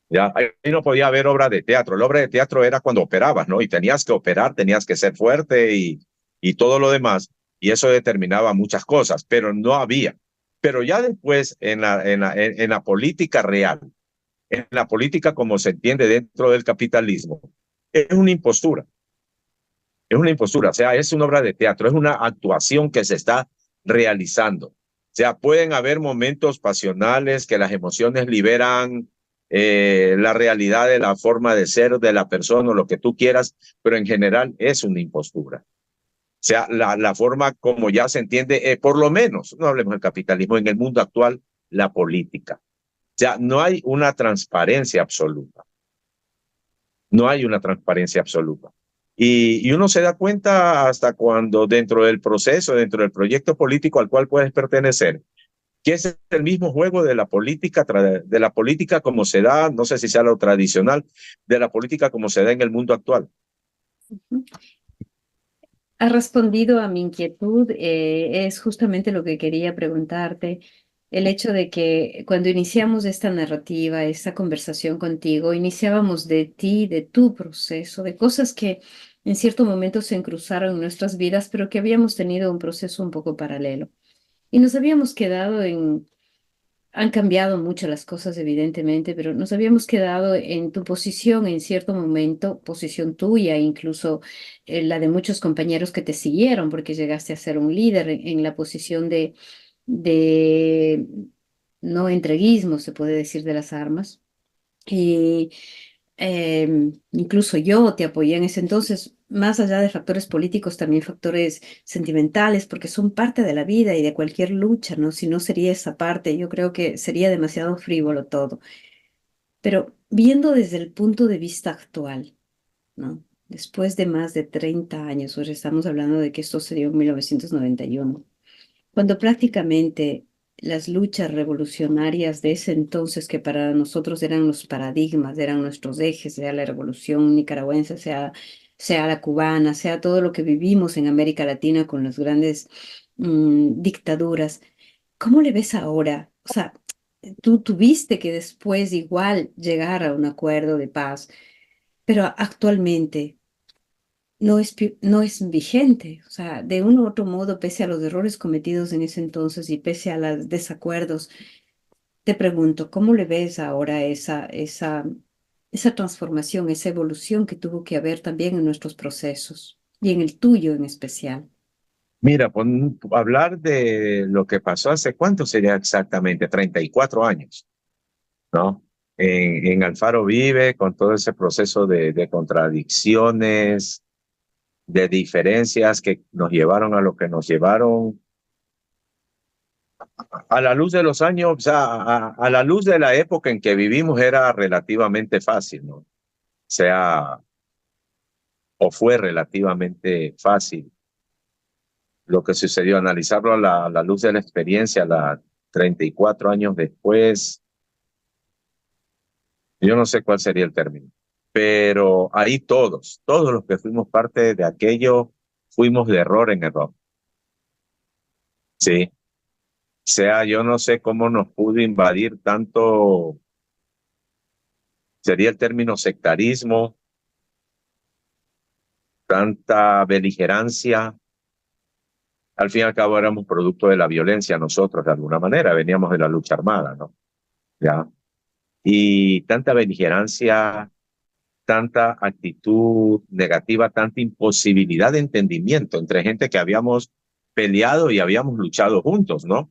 Ya, ahí no podía haber obra de teatro. La obra de teatro era cuando operabas, ¿no? Y tenías que operar, tenías que ser fuerte y todo lo demás. Y eso determinaba muchas cosas, pero no había. Pero ya después, en la política real, en la política como se entiende dentro del capitalismo, es una impostura. Es una impostura, o sea, es una obra de teatro, es una actuación que se está realizando. O sea, pueden haber momentos pasionales que las emociones liberan la realidad de la forma de ser de la persona o lo que tú quieras, pero en general es una impostura. O sea, la forma como ya se entiende, por lo menos, no hablemos del capitalismo, en el mundo actual, la política. O sea, no hay una transparencia absoluta. No hay una transparencia absoluta. Y uno se da cuenta hasta cuando dentro del proceso, dentro del proyecto político al cual puedes pertenecer, que es el mismo juego de la política como se da, no sé si sea lo tradicional, de la política como se da en el mundo actual. Has respondido a mi inquietud, es justamente lo que quería preguntarte. El hecho de que cuando iniciamos esta narrativa, esta conversación contigo, iniciábamos de ti, de tu proceso, de cosas que en cierto momento se encruzaron en nuestras vidas, pero que habíamos tenido un proceso un poco paralelo. Y nos habíamos quedado en, han cambiado mucho las cosas, evidentemente, pero nos habíamos quedado en tu posición en cierto momento, posición tuya, incluso la de muchos compañeros que te siguieron, porque llegaste a ser un líder en la posición de no entreguismo, se puede decir, de las armas. Y incluso yo te apoyé en ese entonces, más allá de factores políticos, también factores sentimentales, porque son parte de la vida y de cualquier lucha, ¿no? Si no sería esa parte, yo creo que sería demasiado frívolo todo. Pero viendo desde el punto de vista actual, ¿no? Después de más de 30 años, ahora estamos hablando de que esto se dio en 1991 cuando prácticamente las luchas revolucionarias de ese entonces, que para nosotros eran los paradigmas, eran nuestros ejes, sea la revolución nicaragüense, sea sea la cubana, sea todo lo que vivimos en América Latina con las grandes dictaduras. ¿Cómo le ves ahora? O sea, tú tuviste que después igual llegar a un acuerdo de paz, pero actualmente no es vigente. O sea, de un u otro modo, pese a los errores cometidos en ese entonces y pese a los desacuerdos, te pregunto, ¿cómo le ves ahora esa transformación, esa evolución que tuvo que haber también en nuestros procesos y en el tuyo en especial? Mira, hablar de lo que pasó hace cuánto sería exactamente, 34 años, ¿no? En Alfaro Vive, con todo ese proceso de contradicciones, de diferencias que nos llevaron a lo que nos llevaron, a la luz de los años, o sea, a la luz de la época en que vivimos era relativamente fácil, ¿no? O sea, o fue relativamente fácil lo que sucedió, analizarlo a la luz de la experiencia, 34 años después, yo no sé cuál sería el término, pero ahí todos los que fuimos parte de aquello, fuimos de error en error, sí. O sea, yo no sé cómo nos pudo invadir tanto, sería el término sectarismo, tanta beligerancia. Al fin y al cabo éramos producto de la violencia nosotros, de alguna manera, veníamos de la lucha armada, ¿no? ¿Ya? Y tanta beligerancia, tanta actitud negativa, tanta imposibilidad de entendimiento entre gente que habíamos peleado y habíamos luchado juntos, ¿no?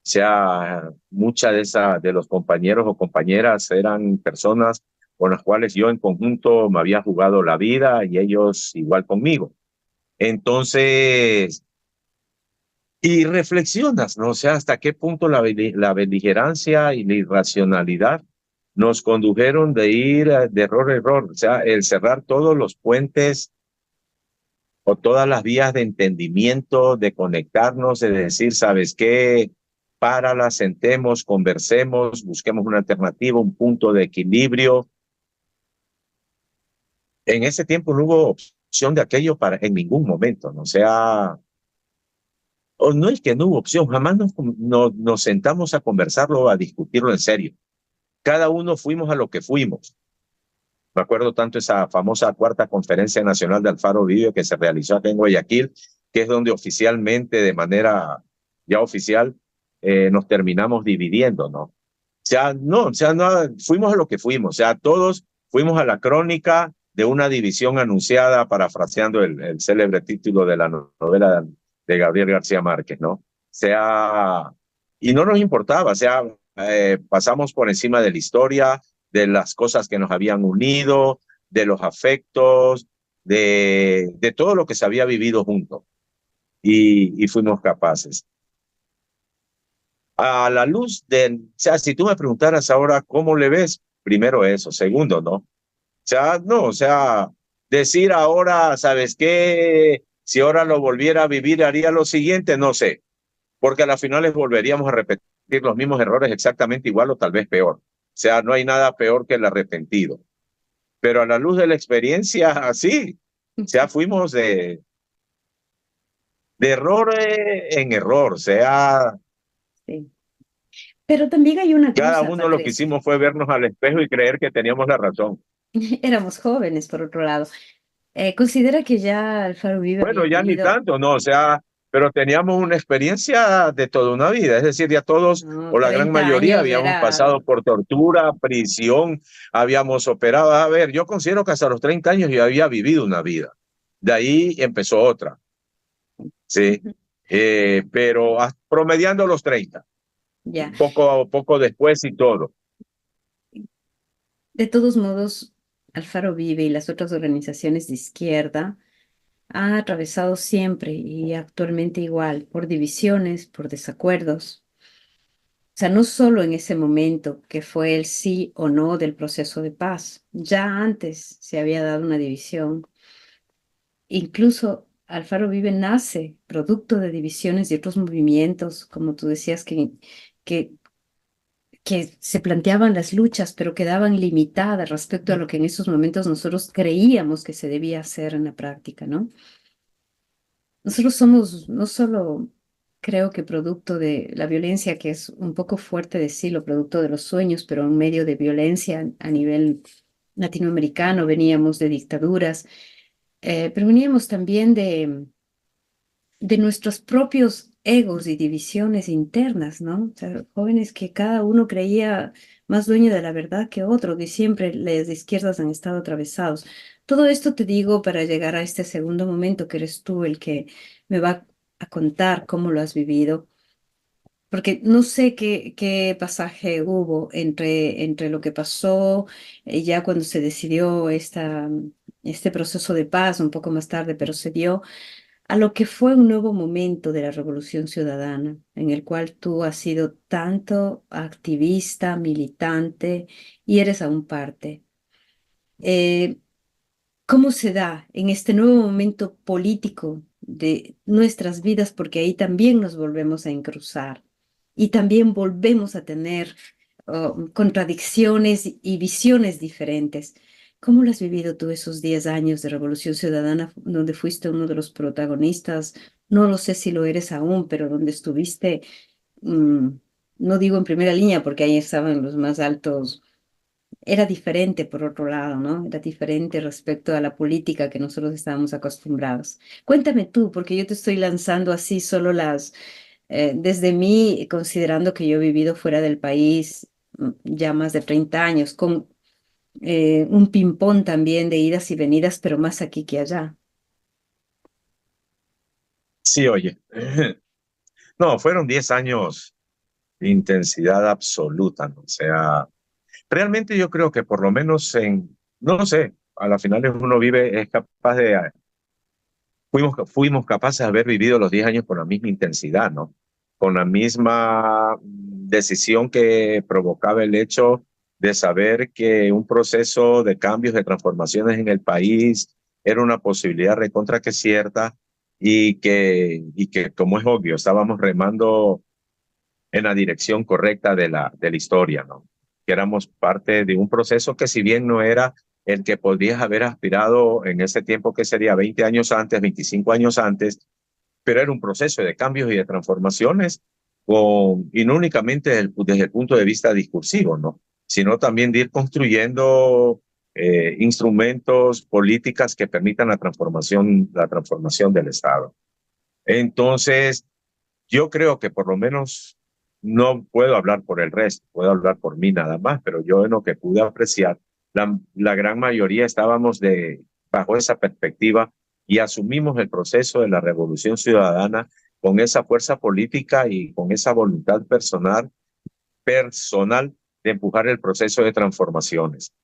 O sea, mucha de los compañeros o compañeras eran personas con las cuales yo en conjunto me había jugado la vida y ellos igual conmigo. Entonces, y reflexionas, ¿no? O sea, hasta qué punto la beligerancia y la irracionalidad nos condujeron de ir de error a error. O sea, el cerrar todos los puentes o todas las vías de entendimiento, de conectarnos, de decir, ¿sabes qué? Párala, sentemos, conversemos, busquemos una alternativa, un punto de equilibrio. En ese tiempo no hubo opción de aquello en ningún momento, ¿no? O sea, o no es que no hubo opción, jamás nos sentamos a conversarlo, a discutirlo en serio. Cada uno fuimos a lo que fuimos. Me acuerdo tanto esa famosa cuarta conferencia nacional de Alfaro Vive que se realizó acá en Guayaquil, que es donde oficialmente, de manera ya oficial, nos terminamos dividiendo, ¿no? O sea, no, fuimos a lo que fuimos, o sea, todos fuimos a la crónica de una división anunciada, parafraseando el célebre título de la novela de Gabriel García Márquez, ¿no? O sea, y no nos importaba, o sea, pasamos por encima de la historia, de las cosas que nos habían unido, de los afectos, de todo lo que se había vivido juntos y fuimos capaces. A la luz de, o sea, si tú me preguntaras ahora cómo le ves, primero eso, segundo, ¿no? O sea, no, o sea, decir ahora, ¿sabes qué? Si ahora lo volviera a vivir, haría lo siguiente, no sé, porque a las finales volveríamos a repetir los mismos errores exactamente igual o tal vez peor. O sea, no hay nada peor que el arrepentido. Pero a la luz de la experiencia, así, o sea, fuimos de error en error, o sea, Sí. Pero también hay una cada cosa, uno lo que Patricio. hicimos fue vernos al espejo y creer que teníamos la razón. Éramos jóvenes, por otro lado. Considera que ya Alfaro Vive Bueno, había ya ni tenido, tanto, ¿no? O sea, pero teníamos una experiencia de toda una vida, es decir, ya todos no, o la gran 30 mayoría años habíamos era, pasado por tortura, prisión, habíamos operado. A ver, yo considero que hasta los 30 años yo había vivido una vida. De ahí empezó otra, ¿sí? Pero promediando los 30, ya. poco después y todo. De todos modos, Alfaro Vive y las otras organizaciones de izquierda han atravesado siempre y actualmente igual por divisiones, por desacuerdos. O sea, no solo en ese momento que fue el sí o no del proceso de paz, ya antes se había dado una división. Incluso Alfaro Vive nace producto de divisiones de otros movimientos, como tú decías, que que se planteaban las luchas, pero quedaban limitadas respecto a lo que en esos momentos nosotros creíamos que se debía hacer en la práctica, ¿no? Nosotros somos no solo, creo que producto de la violencia, que es un poco fuerte decirlo, producto de los sueños, pero en medio de violencia a nivel latinoamericano, veníamos de dictaduras, pero veníamos también de nuestros propios egos y divisiones internas, ¿no? O sea, jóvenes que cada uno creía más dueño de la verdad que otro, y siempre las izquierdas han estado atravesados. Todo esto te digo para llegar a este segundo momento que eres tú el que me va a contar cómo lo has vivido, porque no sé qué pasaje hubo entre lo que pasó ya cuando se decidió este proceso de paz un poco más tarde, pero se dio a lo que fue un nuevo momento de la Revolución Ciudadana, en el cual tú has sido tanto activista, militante y eres aún parte. Eh, ¿Cómo se da en este nuevo momento político de nuestras vidas? Porque ahí también nos volvemos a encruzar y también volvemos a tener contradicciones y visiones diferentes. ¿Cómo lo has vivido tú esos 10 años de Revolución Ciudadana, donde fuiste uno de los protagonistas? No lo sé si lo eres aún, pero donde estuviste, mm, no digo en primera línea, porque ahí estaban los más altos. Era diferente, por otro lado, ¿no? Era diferente respecto a la política que nosotros estábamos acostumbrados. Cuéntame tú, porque yo te estoy lanzando así solo desde mí, considerando que yo he vivido fuera del país ya más de 30 años, con un ping-pong también de idas y venidas, pero más aquí que allá. Sí, oye. No, fueron 10 años de intensidad absoluta, ¿no? O sea, realmente yo creo que por lo menos no sé, a la final uno vive, es capaz de, fuimos capaces de haber vivido los 10 años con la misma intensidad, ¿no? Con la misma decisión que provocaba el hecho de saber que un proceso de cambios, de transformaciones en el país era una posibilidad recontra que cierta y que, como es obvio, estábamos remando en la dirección correcta de la historia, ¿no? Que éramos parte de un proceso que si bien no era el que podrías haber aspirado en ese tiempo que sería 20 años antes, 25 años antes, pero era un proceso de cambios y de transformaciones y no únicamente desde el punto de vista discursivo, ¿no? Sino también de ir construyendo instrumentos, políticas que permitan la transformación del Estado. Entonces, yo creo que por lo menos no puedo hablar por el resto, puedo hablar por mí nada más, pero yo en lo que pude apreciar, la gran mayoría estábamos bajo esa perspectiva y asumimos el proceso de la revolución ciudadana con esa fuerza política y con esa voluntad personal de empujar el proceso de transformaciones.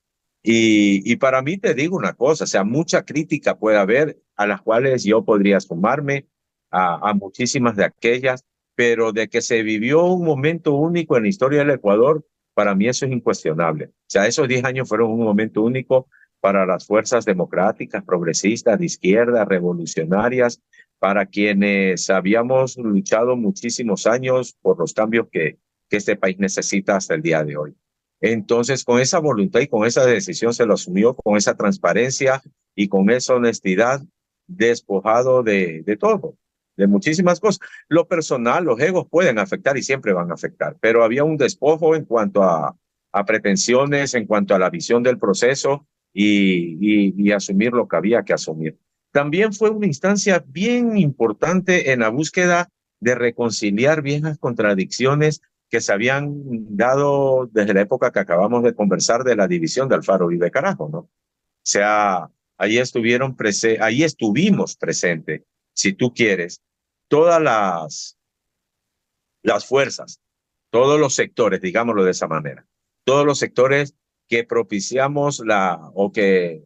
Y para mí te digo una cosa, o sea, mucha crítica puede haber a las cuales yo podría sumarme a muchísimas de aquellas, pero de que se vivió un momento único en la historia del Ecuador, para mí eso es incuestionable. O sea, esos 10 años fueron un momento único para las fuerzas democráticas, progresistas, de izquierda, revolucionarias, para quienes habíamos luchado muchísimos años por los cambios que este país necesita hasta el día de hoy. Entonces, con esa voluntad y con esa decisión se lo asumió, con esa transparencia y con esa honestidad, despojado de todo, de muchísimas cosas. Lo personal, los egos pueden afectar y siempre van a afectar, pero había un despojo en cuanto a pretensiones, en cuanto a la visión del proceso y asumir lo que había que asumir. También fue una instancia bien importante en la búsqueda de reconciliar viejas contradicciones que se habían dado desde la época que acabamos de conversar de la división de Alfaro y de Carajo, ¿no? O sea, ahí estuvimos presentes, si tú quieres, todas las fuerzas, todos los sectores, digámoslo de esa manera, todos los sectores que propiciamos o que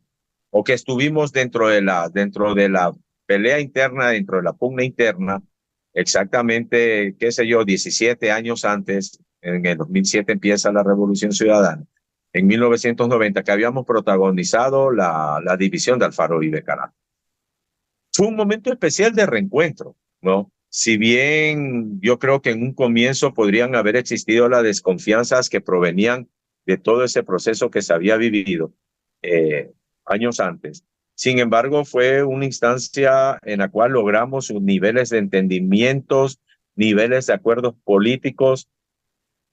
estuvimos dentro de la pelea interna, dentro de la pugna interna, exactamente, qué sé yo, 17 años antes, en el 2007 empieza la Revolución Ciudadana, en 1990, que habíamos protagonizado la división de Alfaro y de Carajo. Fue un momento especial de reencuentro, ¿no? si bien yo creo que en un comienzo podrían haber existido las desconfianzas que provenían de todo ese proceso que se había vivido años antes. Sin embargo, fue una instancia en la cual logramos niveles de entendimientos, niveles de acuerdos políticos.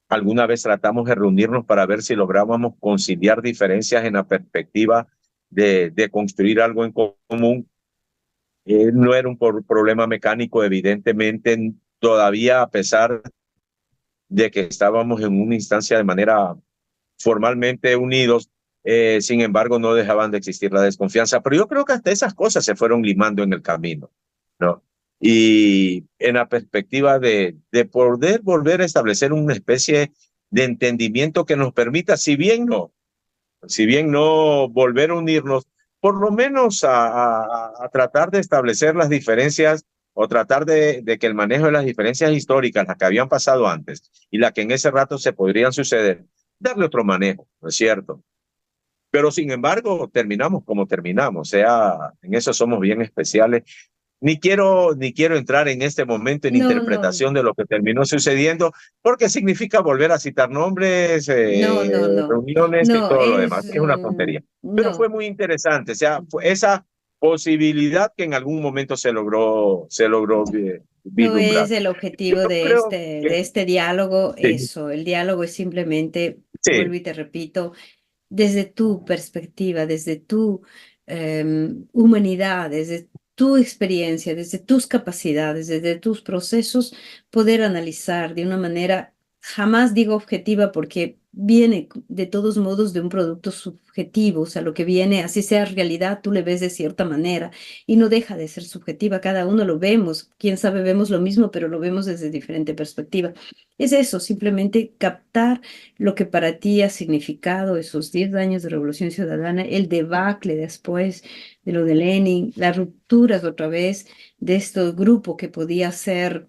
Alguna vez tratamos de reunirnos para ver si lográbamos conciliar diferencias en la perspectiva de construir algo en común. No era un problema mecánico, evidentemente, todavía a pesar de que estábamos en una instancia de manera formalmente unidos, sin embargo, no dejaban de existir la desconfianza. Pero yo creo que hasta esas cosas se fueron limando en el camino, ¿no? Y en la perspectiva de poder volver a establecer una especie de entendimiento que nos permita, si bien no volver a unirnos, por lo menos a tratar de establecer las diferencias o tratar de que el manejo de las diferencias históricas, las que habían pasado antes y las que en ese rato se podrían suceder, darle otro manejo, ¿no es cierto? Pero sin embargo, terminamos como terminamos, o sea, en eso somos bien especiales. Ni quiero entrar en este momento en No, no, interpretación de lo que terminó sucediendo, porque significa volver a citar nombres, no, no, no, reuniones y no, todo lo demás. Es una tontería. Pero fue no, muy interesante, o sea, fue esa posibilidad que en algún momento se logró no es vislumbrar. el Yo objetivo creo de que este diálogo sí, eso. El diálogo es simplemente, sí. vuelvo y te repito, desde tu perspectiva, desde tu humanidad, desde tu experiencia, desde tus capacidades, desde tus procesos, poder analizar de una manera, jamás digo objetiva porque viene de todos modos de un producto subjetivo, o sea, lo que viene, así sea realidad, tú le ves de cierta manera y no deja de ser subjetiva, cada uno lo vemos, quién sabe, vemos lo mismo, pero lo vemos desde diferente perspectiva. Es eso, simplemente captar lo que para ti ha significado esos 10 años de Revolución Ciudadana, el debacle después de lo de Lenin, las rupturas otra vez de este grupo que podía ser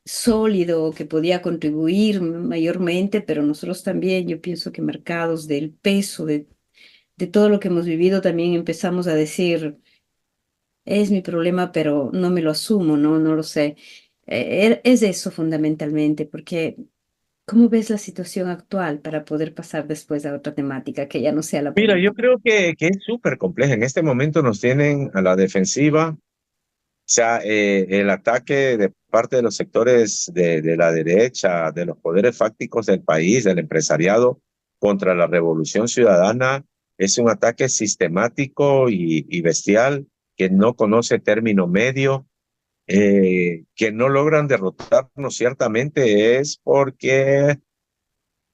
sólido, que podía contribuir mayormente, pero nosotros también, yo pienso que marcados del peso de todo lo que hemos vivido, también empezamos a decir, es mi problema, pero no me lo asumo, no, no lo sé. Es eso fundamentalmente, porque ¿cómo ves la situación actual para poder pasar después a otra temática que ya no sea la Mira, yo política? creo que es súper compleja. En este momento nos tienen a la defensiva. O sea, el ataque de parte de los sectores de la derecha, de los poderes fácticos del país, del empresariado contra la revolución ciudadana, es un ataque sistemático y bestial que no conoce término medio, que no logran derrotarnos ciertamente es porque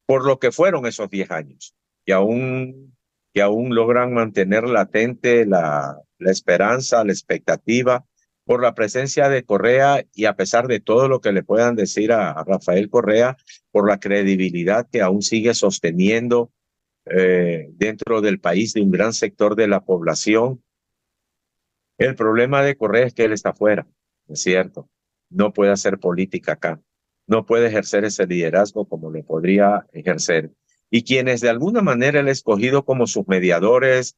por lo que fueron esos 10 años y aún logran mantener latente la esperanza, la expectativa por la presencia de Correa y a pesar de todo lo que le puedan decir a Rafael Correa, por la credibilidad que aún sigue sosteniendo dentro del país de un gran sector de la población. El problema de Correa es que él está fuera, es cierto. No puede hacer política acá. No puede ejercer ese liderazgo como lo podría ejercer. Y quienes de alguna manera él ha escogido como sus mediadores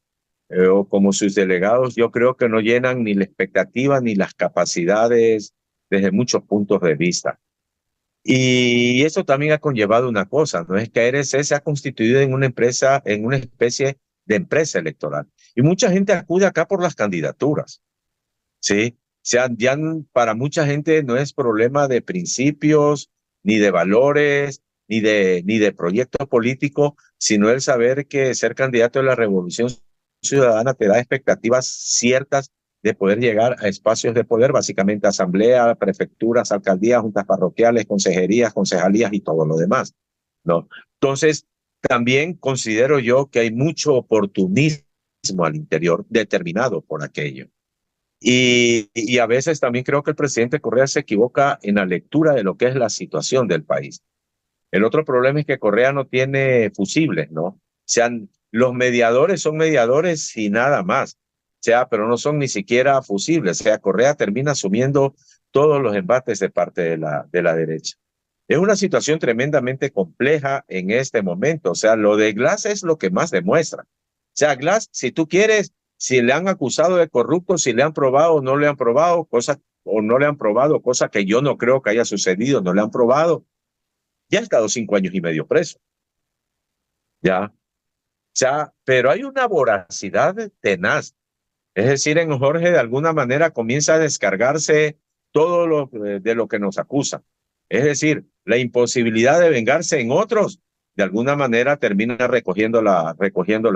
o como sus delegados, yo creo que no llenan ni la expectativa ni las capacidades desde muchos puntos de vista. Y eso también ha conllevado una cosa, ¿no? Es que ARC se ha constituido en una empresa, en una especie de empresa electoral. Y mucha gente acude acá por las candidaturas. Sí, o sea, ya para mucha gente no es problema de principios, ni de valores, ni de proyecto político, sino el saber que ser candidato de la Revolución Ciudadana te da expectativas ciertas de poder llegar a espacios de poder, básicamente asamblea, prefecturas, alcaldías, juntas parroquiales, consejerías, concejalías y todo lo demás, ¿no? Entonces, también considero yo que hay mucho oportunismo al interior determinado por aquello. Y a veces también creo que el presidente Correa se equivoca en la lectura de lo que es la situación del país. El otro problema es que Correa no tiene fusibles, ¿no? O sea, los mediadores son mediadores y nada más. O sea, pero no son ni siquiera fusibles. O sea, Correa termina asumiendo todos los embates de parte de la derecha. Es una situación tremendamente compleja en este momento. O sea, lo de Glass es lo que más demuestra. O sea, Glass, si tú quieres, si le han acusado de corrupto, si le han probado o no le han probado, cosa o no le han probado, cosa que yo no creo que haya sucedido, no le han probado, ya ha estado 5 años y medio preso. Ya, ya, pero hay una voracidad tenaz. Es decir, en Jorge de alguna manera comienza a descargarse todo de lo que nos acusa. Es decir, la imposibilidad de vengarse en otros, de alguna manera termina recogiendo la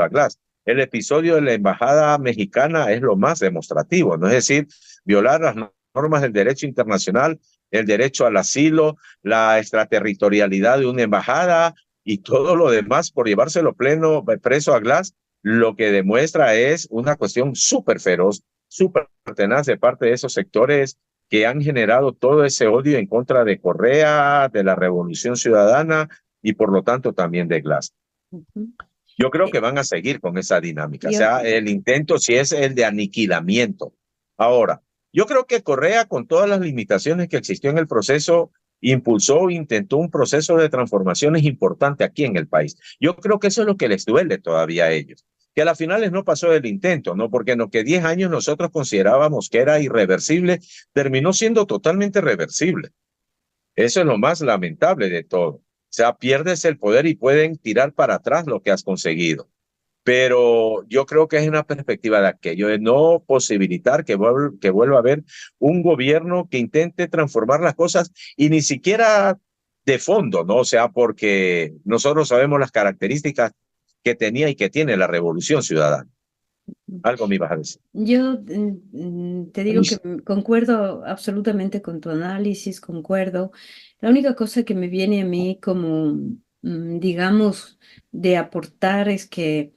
Glass. El episodio de la embajada mexicana es lo más demostrativo, ¿no? Es decir, violar las normas del derecho internacional, el derecho al asilo, la extraterritorialidad de una embajada y todo lo demás por llevárselo preso a Glass, lo que demuestra es una cuestión súper feroz, súper tenaz de parte de esos sectores que han generado todo ese odio en contra de Correa, de la Revolución Ciudadana y por lo tanto también de Glass. Ujú. Yo creo Eh, que van a seguir con esa dinámica. O Yo, sea, el intento sí es el de aniquilamiento. Ahora, yo creo que Correa, con todas las limitaciones que existió en el proceso, impulsó, intentó un proceso de transformaciones importante aquí en el país. Yo creo que eso es lo que les duele todavía a ellos, que a las finales no pasó el intento, ¿no? Porque en lo que 10 años nosotros considerábamos que era irreversible, terminó siendo totalmente reversible. Eso es lo más lamentable de todo. O sea, pierdes el poder y pueden tirar para atrás lo que has conseguido. Pero yo creo que es una perspectiva de aquello, de no posibilitar que vuelva a haber un gobierno que intente transformar las cosas y ni siquiera de fondo, ¿no? O sea, porque nosotros sabemos las características que tenía y que tiene la Revolución Ciudadana. Algo me ibas a decir. yo te digo que concuerdo absolutamente con tu análisis, concuerdo. La única cosa que me viene a mí como, digamos, de aportar es que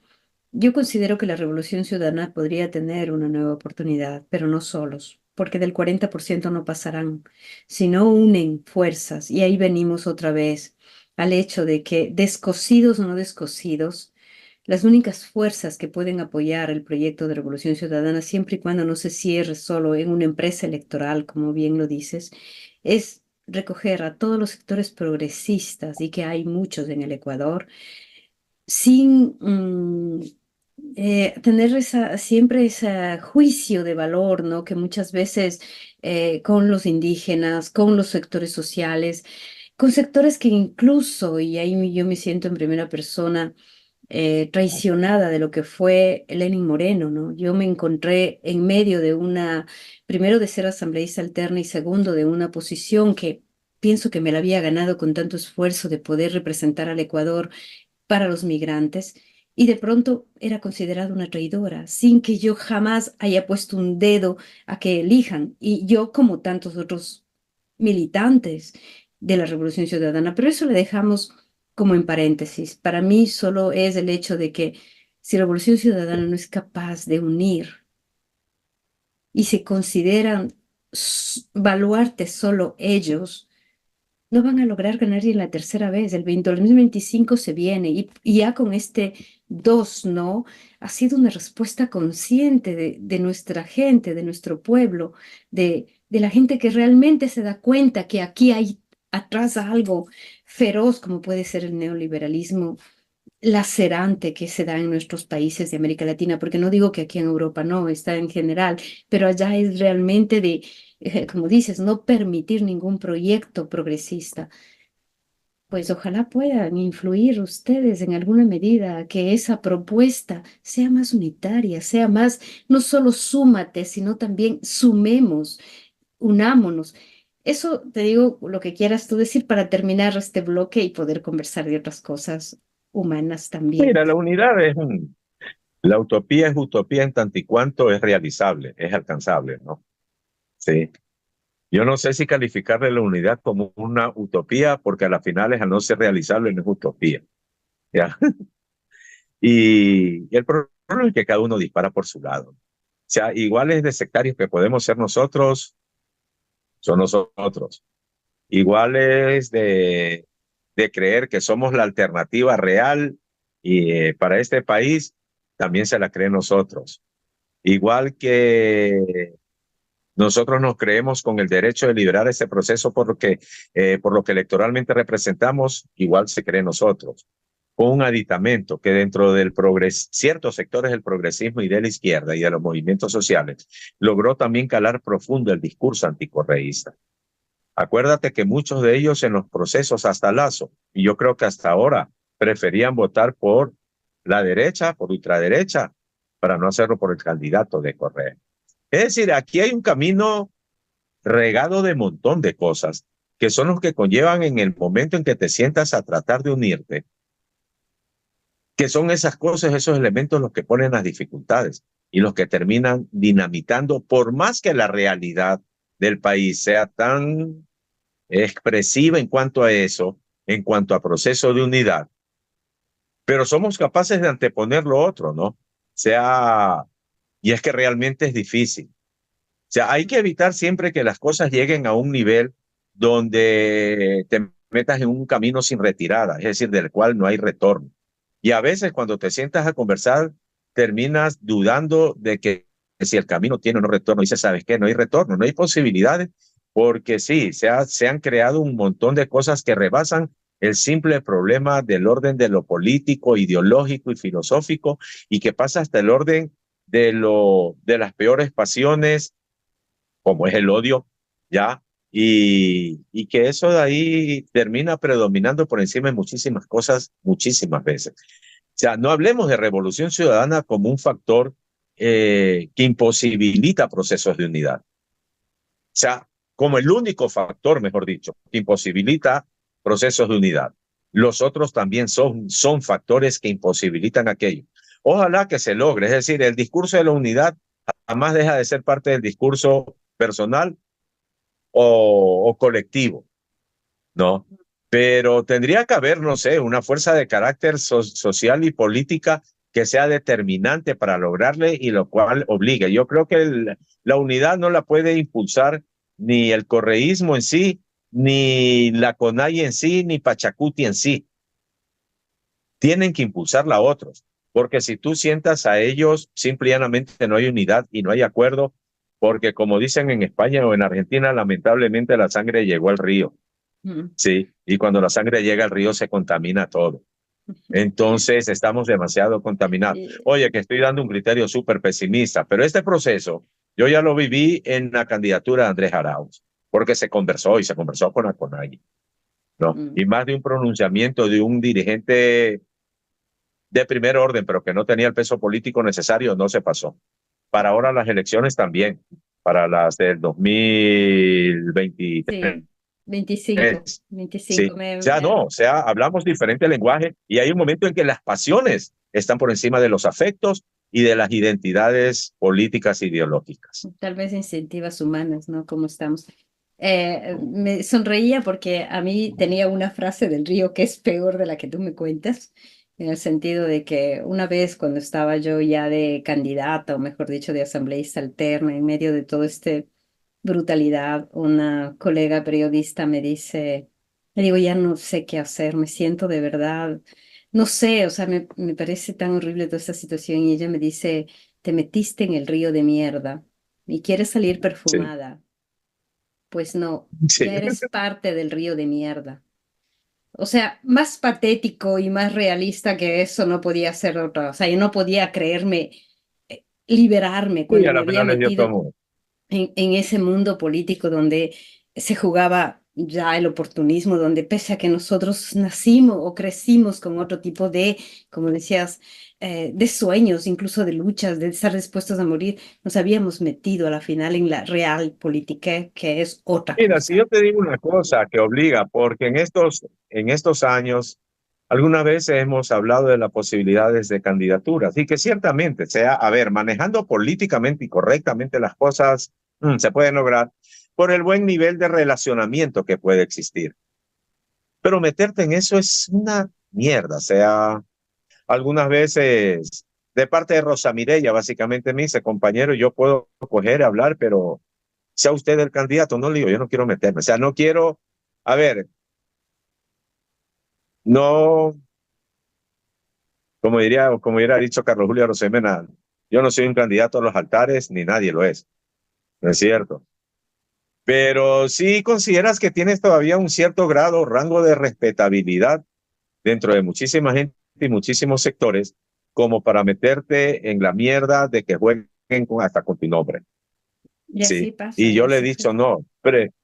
yo considero que la Revolución Ciudadana podría tener una nueva oportunidad, pero no solos, porque del 40% no pasarán, si no unen fuerzas. Y ahí venimos otra vez al hecho de que descosidos o no descosidos, las únicas fuerzas que pueden apoyar el proyecto de Revolución Ciudadana, siempre y cuando no se cierre solo en una empresa electoral, como bien lo dices, es recoger a todos los sectores progresistas, y que hay muchos en el Ecuador, sin tener siempre ese juicio de valor, ¿no? Que muchas veces con los indígenas, con los sectores sociales, con sectores que incluso, y ahí yo me siento en primera persona, traicionada de lo que fue Lenin Moreno, ¿no? Yo me encontré en medio de primero de ser asambleísta alterna y segundo de una posición que pienso que me la había ganado con tanto esfuerzo de poder representar al Ecuador para los migrantes, y de pronto era considerada una traidora, sin que yo jamás haya puesto un dedo a que elijan, y yo como tantos otros militantes de la Revolución Ciudadana, pero eso le dejamos como en paréntesis. Para mí solo es el hecho de que si la Revolución Ciudadana no es capaz de unir y se consideran baluartes solo ellos, no van a lograr ganar ni la tercera vez. El 2025 se viene, y ya con este dos no, ha sido una respuesta consciente de nuestra gente, de nuestro pueblo, de la gente que realmente se da cuenta que aquí hay atrás algo feroz como puede ser el neoliberalismo lacerante que se da en nuestros países de América Latina, porque no digo que aquí en Europa no, está en general, pero allá es realmente de, como dices, no permitir ningún proyecto progresista. Pues ojalá puedan influir ustedes en alguna medida a que esa propuesta sea más unitaria, sea más, no solo súmate, sino también sumemos, unámonos. Eso te digo lo que quieras tú decir para terminar este bloque y poder conversar de otras cosas humanas también. Mira, la utopía es utopía en tanto y cuanto es realizable, es alcanzable, ¿no? Sí. Yo no sé si calificarle la unidad como una utopía, porque a las finales, al no ser realizable, no es utopía. ¿Ya? Y el problema es que cada uno dispara por su lado. O sea, iguales de sectarios que podemos ser nosotros, son nosotros. Iguales de creer que somos la alternativa real y para este país, también se la creen nosotros. Igual que nosotros nos creemos con el derecho de liderar ese proceso por lo que electoralmente representamos, igual se cree nosotros. con un aditamento que dentro del ciertos sectores del progresismo y de la izquierda y de los movimientos sociales logró también calar profundo el discurso anticorreísta. Acuérdate que muchos de ellos en los procesos hasta Lazo, y yo creo que hasta ahora, preferían votar por la derecha, por ultraderecha, para no hacerlo por el candidato de Correa. Es decir, aquí hay un camino regado de montón de cosas que son los que conllevan en el momento en que te sientas a tratar de unirte, que son esas cosas, esos elementos los que ponen las dificultades y los que terminan dinamitando, por más que la realidad del país sea tan expresiva en cuanto a eso, en cuanto a proceso de unidad, pero somos capaces de anteponer lo otro, ¿no? O sea, y es que realmente es difícil. O sea, hay que evitar siempre que las cosas lleguen a un nivel donde te metas en un camino sin retirada, es decir, del cual no hay retorno. Y a veces cuando te sientas a conversar, terminas dudando de que si el camino tiene o no retorno. Dices, ¿sabes qué? No hay retorno, no hay posibilidades, porque sí, se han creado un montón de cosas que rebasan el simple problema del orden de lo político, ideológico y filosófico, y que pasa hasta el orden de las peores pasiones, como es el odio, ¿ya? Y que eso de ahí termina predominando por encima de muchísimas cosas, muchísimas veces. O sea, no hablemos de revolución ciudadana como un factor que imposibilita procesos de unidad. O sea, como el único factor, mejor dicho, que imposibilita procesos de unidad. Los otros también son factores que imposibilitan aquello. Ojalá que se logre, es decir, el discurso de la unidad jamás deja de ser parte del discurso personal o colectivo, ¿no? Pero tendría que haber, no sé, una fuerza de carácter social y política que sea determinante para lograrle y lo cual obligue. Yo creo que la unidad no la puede impulsar ni el correísmo en sí, ni la CONAI en sí, ni Pachacuti en sí. Tienen que impulsarla a otros, porque si tú sientas a ellos, simplemente no hay unidad y no hay acuerdo, porque como dicen en España o en Argentina, lamentablemente la sangre llegó al río. Sí, y cuando la sangre llega al río se contamina todo. Entonces estamos demasiado contaminados. Y, Oye, que estoy dando un criterio súper pesimista, pero este proceso yo ya lo viví en la candidatura de Andrés Arauz, porque se conversó y se conversó con la CONAI, ¿no? Y más de un pronunciamiento de un dirigente de primer orden, pero que no tenía el peso político necesario, no se pasó. Para ahora las elecciones también, para las del 2023. sí, 25, Sí, 25. o sea, no, o sea, hablamos diferente lenguaje y hay un momento en que las pasiones están por encima de los afectos y de las identidades políticas e ideológicas. Tal vez incentivas humanas, ¿no? Como estamos. Me sonreía porque a mí tenía una frase del río que es peor de la que tú me cuentas, en el sentido de que una vez cuando estaba yo ya de candidata, o mejor dicho, de asambleísta alterna, en medio de todo este brutalidad, una colega periodista me dice, le digo, ya no sé qué hacer, me siento de verdad, no sé, o sea, me parece tan horrible toda esta situación y ella me dice, te metiste en el río de mierda y quieres salir Sí, perfumada. Pues no, sí. ya eres parte del río de mierda. O sea, más patético y más realista que eso no podía ser otra. O sea, yo no podía creerme, liberarme Y cuando a me la había final les dio metido como, en ese mundo político donde se jugaba ya el oportunismo, donde pese a que nosotros nacimos o crecimos con otro tipo de, como decías, de sueños, incluso de luchas, de estar dispuestos a morir, nos habíamos metido a la final en la real política, que es otra mira, si cosa. yo te digo una cosa que obliga, porque en estos años, algunas veces hemos hablado de las posibilidades de candidaturas y que ciertamente sea, a ver, manejando políticamente y correctamente las cosas, se pueden lograr por el buen nivel de relacionamiento que puede existir. Pero meterte en eso es una mierda, o sea, algunas veces de parte de Rosa Mireya, básicamente me dice, compañero, yo puedo coger, hablar, pero sea usted el candidato, no le digo, yo no quiero meterme, o sea, no quiero, a ver, no, como hubiera dicho Carlos Julio Rosemena, yo no soy un candidato a los altares, ni nadie lo es, no es cierto. Pero sí consideras que tienes todavía un cierto grado, rango de respetabilidad dentro de muchísima gente y muchísimos sectores como para meterte en la mierda de que jueguen hasta con tu nombre. Y así Sí, pasa, y y yo le he así dicho, sucede. no,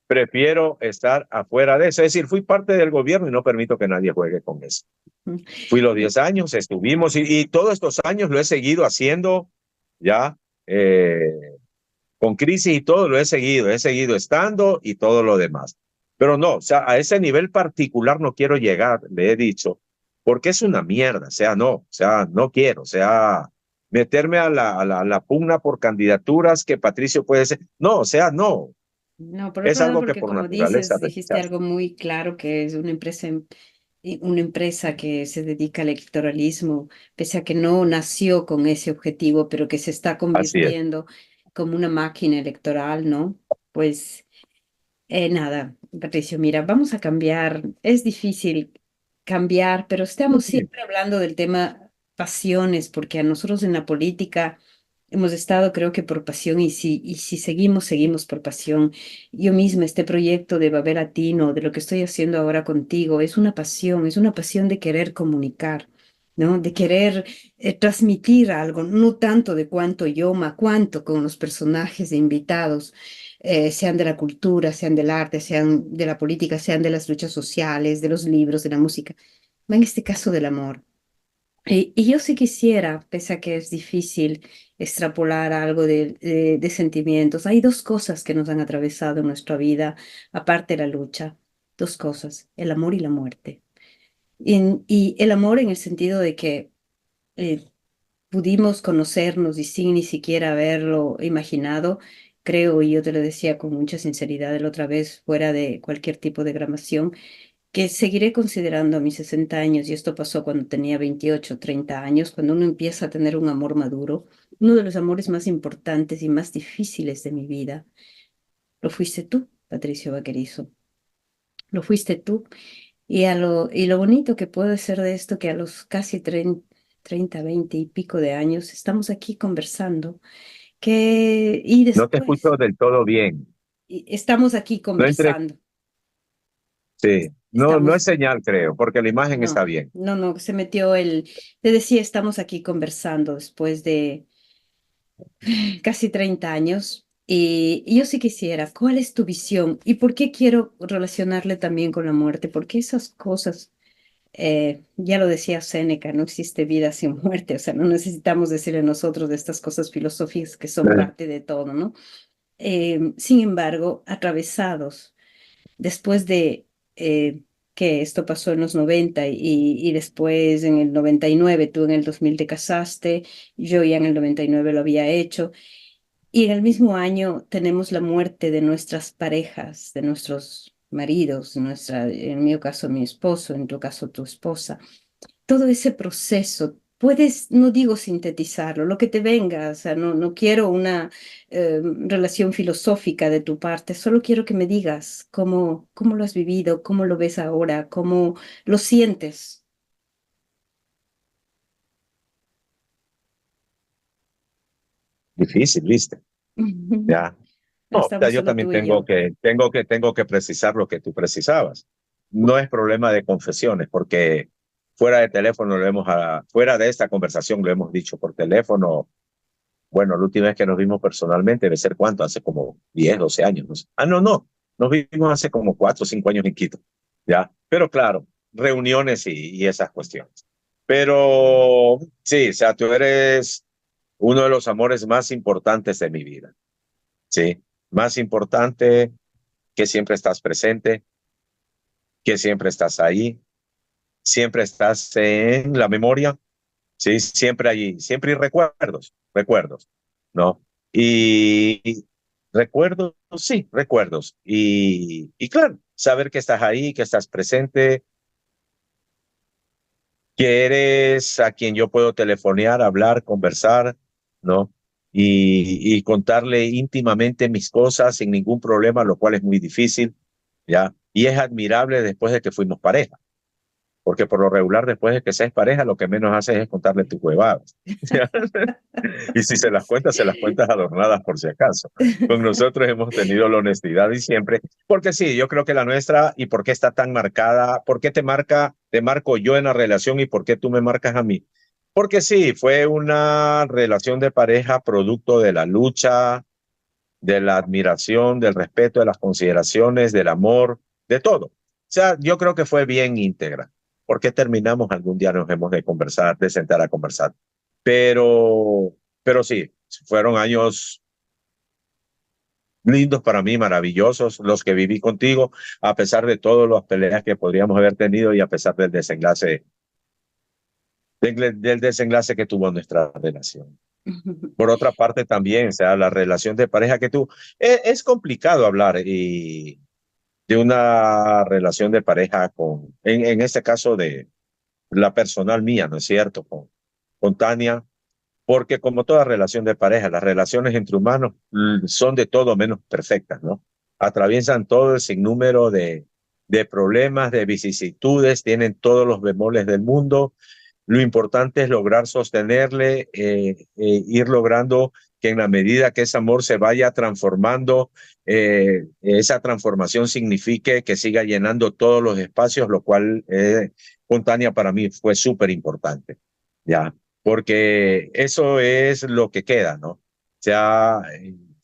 prefiero estar afuera de eso. Es decir, fui parte del gobierno y no permito que nadie juegue con eso. Mm. Fui los Yo, 10 años, estuvimos y todos estos años lo he seguido haciendo ya eh, con crisis y todo lo he seguido estando y todo lo demás. Pero no, o sea, a ese nivel particular no quiero llegar, le he dicho, porque es una mierda, o sea, no quiero, o sea, meterme a la pugna por candidaturas que Patricio puede ser. No, o sea, no, no, por es otro lado, algo que porque por como naturaleza dices, dijiste rechazo. algo muy claro que es una empresa que se dedica al electoralismo, pese a que no nació con ese objetivo, pero que se está Así es. convirtiendo como una máquina electoral, ¿no? Pues nada, Patricio, mira, vamos a cambiar. Es difícil cambiar, pero estamos siempre hablando del tema pasiones, porque a nosotros en la política hemos estado, creo que por pasión, y si seguimos, seguimos por pasión. Yo misma, este proyecto de Babel Latino, de lo que estoy haciendo ahora contigo, es una pasión de querer comunicar. ¿No? De querer transmitir algo, no tanto de cuánto yo, ma cuánto con los personajes de invitados, sean de la cultura, sean del arte, sean de la política, sean de las luchas sociales, de los libros, de la música, en este caso del amor. Y yo sí quisiera, pese a que es difícil extrapolar algo de sentimientos, hay dos cosas que nos han atravesado en nuestra vida, aparte de la lucha, dos cosas, el amor y la muerte. Y el amor en el sentido de que eh, pudimos conocernos y sin ni siquiera haberlo imaginado, creo, y yo te lo decía con mucha sinceridad la otra vez, fuera de cualquier tipo de grabación, que seguiré considerando a mis 60 años, y esto pasó cuando tenía 28 30 años, cuando uno empieza a tener un amor maduro, uno de los amores más importantes y más difíciles de mi vida, lo fuiste tú, Patricio Vaquerizo, lo fuiste tú. Y lo bonito que puede ser de esto, que a los casi 30 20 y pico de años, estamos aquí conversando, y No te después escucho del todo bien. estamos aquí No entre, conversando, sí, no, no es estamos, señal, creo, porque la imagen está no, bien. no, se metió te decía, estamos aquí conversando después de casi 30 años. Y yo sí quisiera, ¿cuál es tu visión? ¿Y por qué quiero relacionarle también con la muerte? Porque esas cosas ya lo decía Séneca, no existe vida sin muerte, o sea, no necesitamos decirle nosotros de estas cosas filosóficas que son parte de todo, ¿no? Sin embargo, atravesados, después de que esto pasó en los 90 y después en el 99, tú en el 2000 te casaste, yo ya en el 99 lo había hecho, y en el mismo año tenemos la muerte de nuestras parejas, de nuestros maridos, en mi caso mi esposo, en tu caso tu esposa, todo ese proceso, puedes, no digo sintetizarlo, lo que te venga, o sea, no quiero una relación filosófica de tu parte, solo quiero que me digas cómo lo has vivido, cómo lo ves ahora, cómo lo sientes. Difícil, ¿viste? Ya. No, o sea, Estamos yo solo también tú y yo. tengo que precisar lo que tú precisabas. No es problema de confesiones, porque fuera de teléfono fuera de esta conversación lo hemos dicho por teléfono. Bueno, la última vez que nos vimos personalmente debe ser cuánto, hace como 10 12 años. No sé. Ah, no, nos vimos hace como 4 o 5 años en Quito. Ya, pero claro, reuniones y esas cuestiones. Pero sí, o sea, tú eres uno de los amores más importantes de mi vida. Sí, más importante, que siempre estás presente, que siempre estás ahí, siempre estás en la memoria, sí, siempre allí, siempre hay recuerdos, ¿no? Y recuerdos, sí, recuerdos. Y claro, saber que estás ahí, que estás presente, que eres a quien yo puedo telefonear, hablar, conversar, ¿no? Y contarle íntimamente mis cosas sin ningún problema, lo cual es muy difícil, ¿ya? Y es admirable después de que fuimos pareja, porque por lo regular después de que seas pareja, lo que menos haces es contarle tus huevadas. Y si se las cuentas adornadas por si acaso. Con nosotros hemos tenido la honestidad y siempre, porque sí, yo creo que la nuestra, y por qué está tan marcada, por qué te marco yo en la relación y por qué tú me marcas a mí. Porque sí, fue una relación de pareja producto de la lucha, de la admiración, del respeto, de las consideraciones, del amor, de todo. O sea, yo creo que fue bien íntegra. ¿Por qué terminamos? Algún día nos hemos de conversar, de sentar a conversar. Pero sí, fueron años lindos para mí, maravillosos, los que viví contigo, a pesar de todas las peleas que podríamos haber tenido y a pesar del desenlace que tuvo nuestra relación. Por otra parte también, o sea, la relación de pareja que tú, es complicado hablar y de una relación de pareja en este caso de la personal mía, ¿no es cierto? Con Tania, porque como toda relación de pareja, las relaciones entre humanos son de todo menos perfectas, ¿no? Atraviesan todo el sinnúmero de problemas, de vicisitudes, tienen todos los bemoles del mundo. Lo importante es lograr sostenerle, ir logrando que en la medida que ese amor se vaya transformando, esa transformación signifique que siga llenando todos los espacios, lo cual con Tania para mí fue súper importante, ¿ya? Porque eso es lo que queda, ¿no? O sea,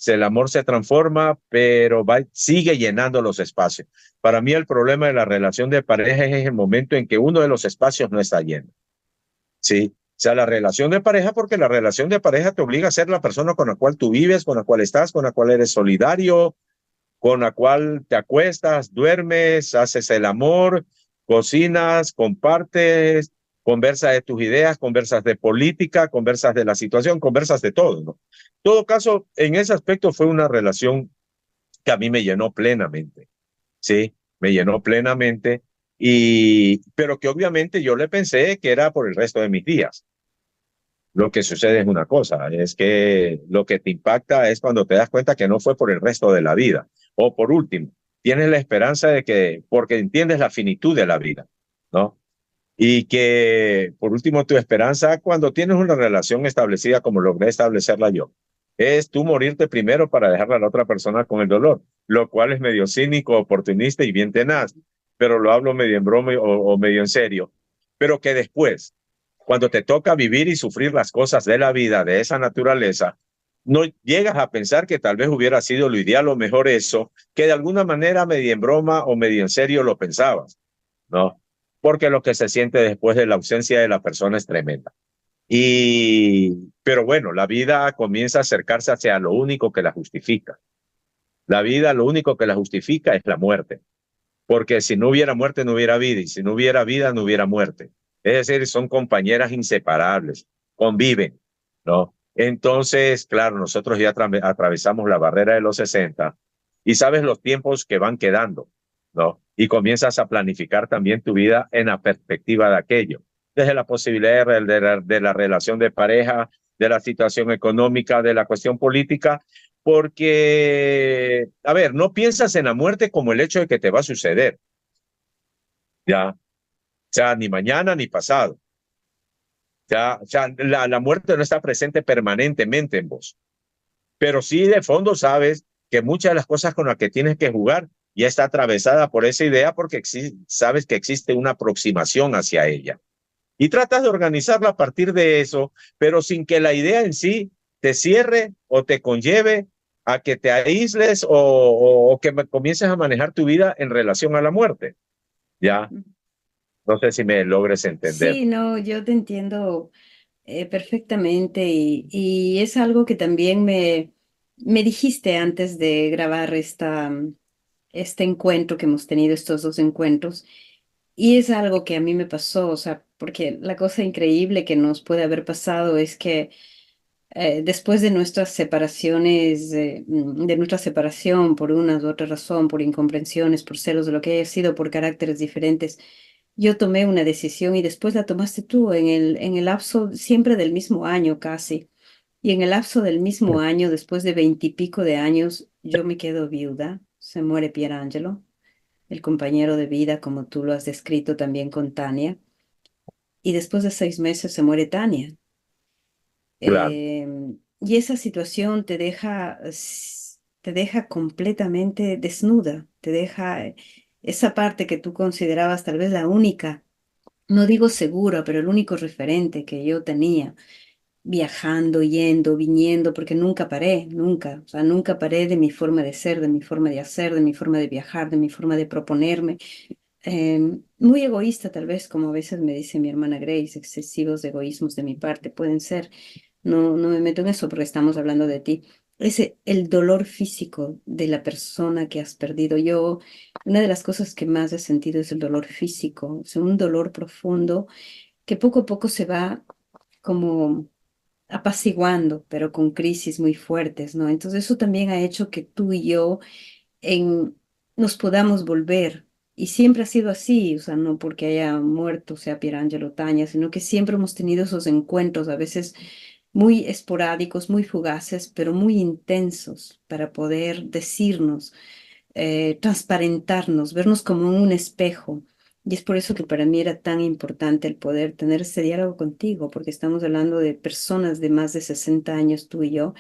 el amor se transforma, pero sigue llenando los espacios. Para mí el problema de la relación de pareja es el momento en que uno de los espacios no está lleno. Sí, o sea, la relación de pareja, porque la relación de pareja te obliga a ser la persona con la cual tú vives, con la cual estás, con la cual eres solidario, con la cual te acuestas, duermes, haces el amor, cocinas, compartes, conversas de tus ideas, conversas de política, conversas de la situación, conversas de todo, ¿no? En todo caso, en ese aspecto fue una relación que a mí me llenó plenamente. Sí, me llenó plenamente, pero que obviamente yo le pensé que era por el resto de mis días. Lo que sucede es una cosa, es que lo que te impacta es cuando te das cuenta que no fue por el resto de la vida. O por último, tienes la esperanza de que, porque entiendes la finitud de la vida, ¿no? Y que, por último, tu esperanza cuando tienes una relación establecida como logré establecerla yo, es tú morirte primero para dejarle a la otra persona con el dolor, lo cual es medio cínico, oportunista y bien tenaz, pero lo hablo medio en broma o medio en serio, pero que después, cuando te toca vivir y sufrir las cosas de la vida de esa naturaleza, no llegas a pensar que tal vez hubiera sido lo ideal o mejor eso, que de alguna manera medio en broma o medio en serio lo pensabas, ¿no? Porque lo que se siente después de la ausencia de la persona es tremenda. Pero bueno, la vida comienza a acercarse hacia lo único que la justifica. La vida, lo único que la justifica es la muerte. Porque si no hubiera muerte, no hubiera vida. Y si no hubiera vida, no hubiera muerte. Es decir, son compañeras inseparables, conviven, ¿no? Entonces, claro, nosotros ya atravesamos la barrera de los 60 y sabes los tiempos que van quedando, ¿no? Y comienzas a planificar también tu vida en la perspectiva de aquello, desde la posibilidad de la relación de pareja, de la situación económica, de la cuestión política, porque, a ver, no piensas en la muerte como el hecho de que te va a suceder, ¿ya? O sea, ni mañana ni pasado. O sea la muerte no está presente permanentemente en vos, pero sí de fondo sabes que muchas de las cosas con las que tienes que jugar ya está atravesada por esa idea porque sabes que existe una aproximación hacia ella. Y tratas de organizarla a partir de eso, pero sin que la idea en sí te cierre o te conlleve a que te aísles o que comiences a manejar tu vida en relación a la muerte. Ya, no sé si me logres entender. Sí, no, yo te entiendo perfectamente y es algo que también me dijiste antes de grabar este encuentro que hemos tenido, estos dos encuentros, y es algo que a mí me pasó, o sea, porque la cosa increíble que nos puede haber pasado es que después de nuestras separaciones, de nuestra separación por una u otra razón, por incomprensiones, por celos, de lo que haya sido, por caracteres diferentes, yo tomé una decisión y después la tomaste tú en el lapso siempre del mismo año casi. Y en el lapso del mismo año, después de 20 y pico de años, yo me quedo viuda, se muere Pierangelo. el compañero de vida, como tú lo has descrito también con Tania, y después de 6 meses se muere Tania. Claro. Y esa situación te deja completamente desnuda, te deja esa parte que tú considerabas tal vez la única, no digo segura, pero el único referente que yo tenía, viajando, yendo, viniendo, porque nunca paré, nunca, o sea, nunca paré de mi forma de ser, de mi forma de hacer, de mi forma de viajar, de mi forma de proponerme. Muy egoísta tal vez, como a veces me dice mi hermana Grace, excesivos egoísmos de mi parte pueden ser. No, no me meto en eso porque estamos hablando de ti. El dolor físico de la persona que has perdido. Yo, una de las cosas que más he sentido es el dolor físico, o sea, un dolor profundo que poco a poco se va como apaciguando, pero con crisis muy fuertes, ¿no? Entonces eso también ha hecho que tú y yo en, nos podamos volver. Y siempre ha sido así, o sea, no porque haya muerto, sea Pierangelo Taña, sino que siempre hemos tenido esos encuentros, a veces muy esporádicos, muy fugaces, pero muy intensos para poder decirnos, transparentarnos, vernos como un espejo. Y es por eso que para mí era tan importante el poder tener ese diálogo contigo, porque estamos hablando de personas de más de 60 años, tú y yo,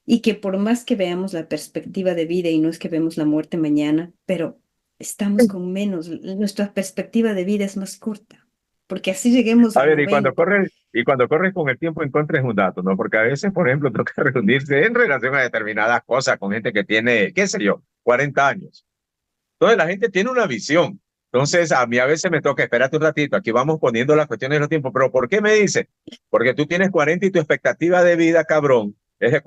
y que por más que veamos la perspectiva de vida, y no es que vemos la muerte mañana, pero estamos con menos, nuestra perspectiva de vida es más corta, porque así lleguemos A a ver, 90. y cuando corres con el tiempo en contra es un dato, ¿no? Porque a veces, por ejemplo, toca reunirse en relación a determinadas cosas con gente que tiene, qué sé yo, 40 años. Entonces la gente tiene una visión. Entonces a mí a veces me toca, espérate un ratito, aquí vamos poniendo las cuestiones de los tiempos, pero ¿por qué me dice? Porque tú tienes 40 y tu expectativa de vida, cabrón, es de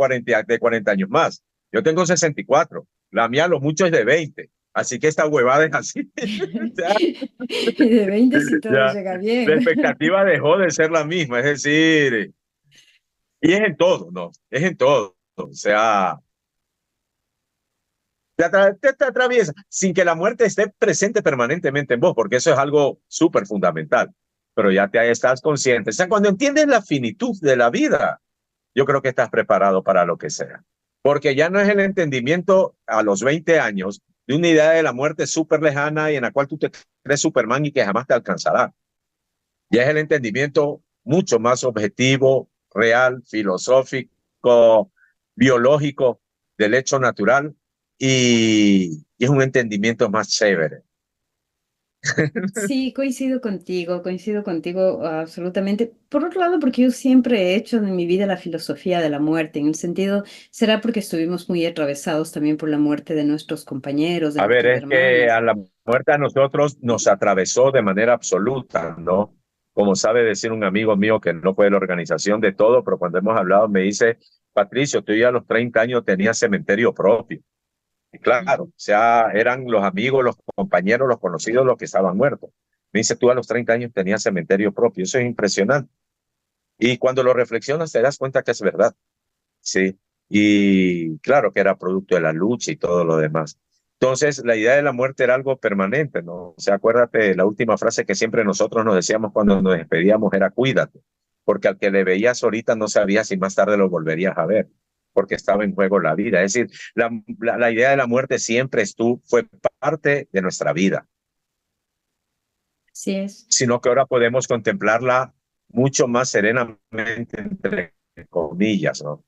40 años más. Yo tengo 64, la mía lo mucho es de 20, así que esta huevada es así. ya, De 20 si todo ya, llega la bien. expectativa dejó de ser la misma, es decir, y es en todo, ¿no? Es en todo. O sea, te atraviesa sin que la muerte esté presente permanentemente en vos, porque eso es algo súper fundamental. Pero ya te estás consciente. O sea, cuando entiendes la finitud de la vida, yo creo que estás preparado para lo que sea. Porque ya no es el entendimiento a los 20 años de una idea de la muerte súper lejana y en la cual tú te crees Superman y que jamás te alcanzará. Ya es el entendimiento mucho más objetivo, real, filosófico, biológico del hecho natural y es un entendimiento más chévere. Sí, coincido contigo absolutamente. Por otro lado, porque yo siempre he hecho de mi vida la filosofía de la muerte, en el sentido, será porque estuvimos muy atravesados también por la muerte de nuestros compañeros, de A ver, nuestras es que a hermanas. la muerte a nosotros nos atravesó de manera absoluta, ¿no? Como sabe decir un amigo mío que no fue de la organización de todo, pero cuando hemos hablado me dice, Patricio, tú ya a los 30 años tenías cementerio propio. Y claro, o Ujú. sea, eran los amigos, los compañeros, los conocidos los que estaban muertos. Me dice, tú a los 30 años tenías cementerio propio. Eso es impresionante. Y cuando lo reflexionas te das cuenta que es verdad. Sí. Y claro que era producto de la lucha y todo lo demás. Entonces, la idea de la muerte era algo permanente, ¿no? O sea, acuérdate, la última frase que siempre nosotros nos decíamos cuando nos despedíamos era cuídate, porque al que le veías ahorita no sabías si más tarde lo volverías a ver, porque estaba en juego la vida. Es decir, la idea de la muerte siempre estuvo, fue parte de nuestra vida, Así es. sino que ahora podemos contemplarla mucho más serenamente, entre comillas, ¿no? O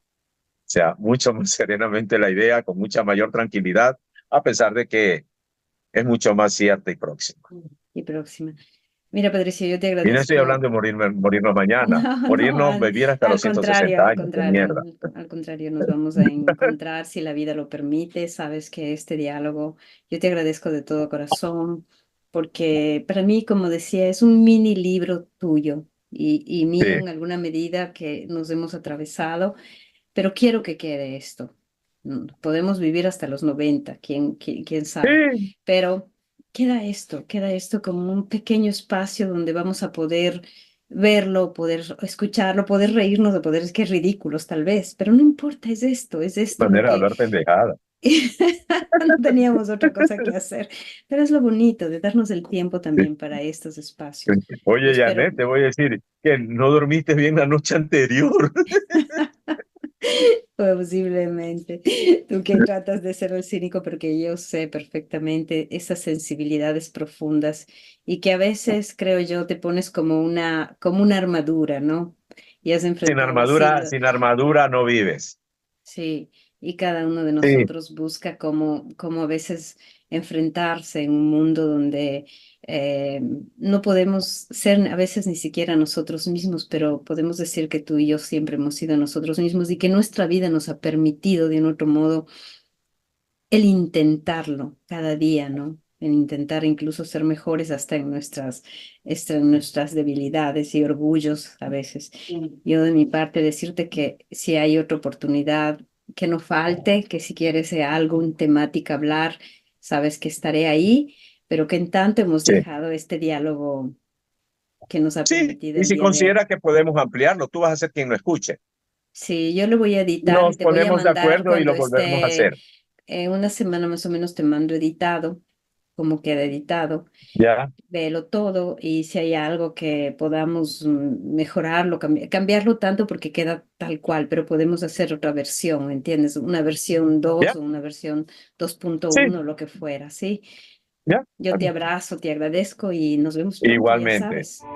sea, mucho más serenamente la idea, con mucha mayor tranquilidad, a pesar de que es mucho más cierta y próxima. Y próxima. Mira, Patricia, yo te Y no estoy hablando agradezco. de morirnos mañana, No, no, morirnos, vivir hasta los 160 al años, de contrario, mierda. al contrario, nos vamos a encontrar si la vida lo permite. Sabes que este diálogo, yo te agradezco de todo corazón, porque para mí, como decía, es un mini libro tuyo y mío Sí, en alguna medida que nos hemos atravesado, pero quiero que quede esto. Podemos vivir hasta los 90, quién sabe, sí, pero queda esto como un pequeño espacio donde vamos a poder verlo, poder escucharlo, poder reírnos, de poder, es que ridículos tal vez, pero no importa, es esto lo manera de que hablar pendejada. no teníamos otra cosa que hacer, pero es lo bonito de darnos el tiempo también para estos espacios. Yo Oye, espero. Janet, te voy a decir que no dormiste bien la noche anterior. Posiblemente. Tú que tratas de ser el cínico, porque yo sé perfectamente esas sensibilidades profundas y que a veces, creo yo, te pones como una armadura, ¿no? Y has enfrentado siglos. Sin armadura no vives. Sí, y cada uno de Sí, nosotros busca cómo a veces enfrentarse en un mundo donde eh, no podemos ser a veces ni siquiera nosotros mismos, pero podemos decir que tú y yo siempre hemos sido nosotros mismos y que nuestra vida nos ha permitido de un otro modo el intentarlo cada día, ¿no? El intentar incluso ser mejores hasta en nuestras debilidades y orgullos a veces. Yo de mi parte decirte que si hay otra oportunidad, que no falte, que si quieres algo, en temática hablar, sabes que estaré ahí, pero que en tanto hemos sí. dejado este diálogo que nos ha Sí, permitido y el si día de hoy. considera que podemos ampliarlo, tú vas a ser quien lo escuche. Sí, yo lo voy a editar y Nos te voy a ponemos de mandar acuerdo y cuando lo volvemos a esté hacer. una semana más o menos te mando editado, como queda editado, ¿Ya? véelo todo y si hay algo que podamos mejorarlo, cambiarlo tanto porque queda tal cual, pero podemos hacer otra versión, ¿entiendes? Una versión ¿Ya? 2 o una versión dos punto Sí, uno lo que fuera, ¿sí? ya. Yo te abrazo, te agradezco y nos vemos pronto, ya Igualmente. sabes.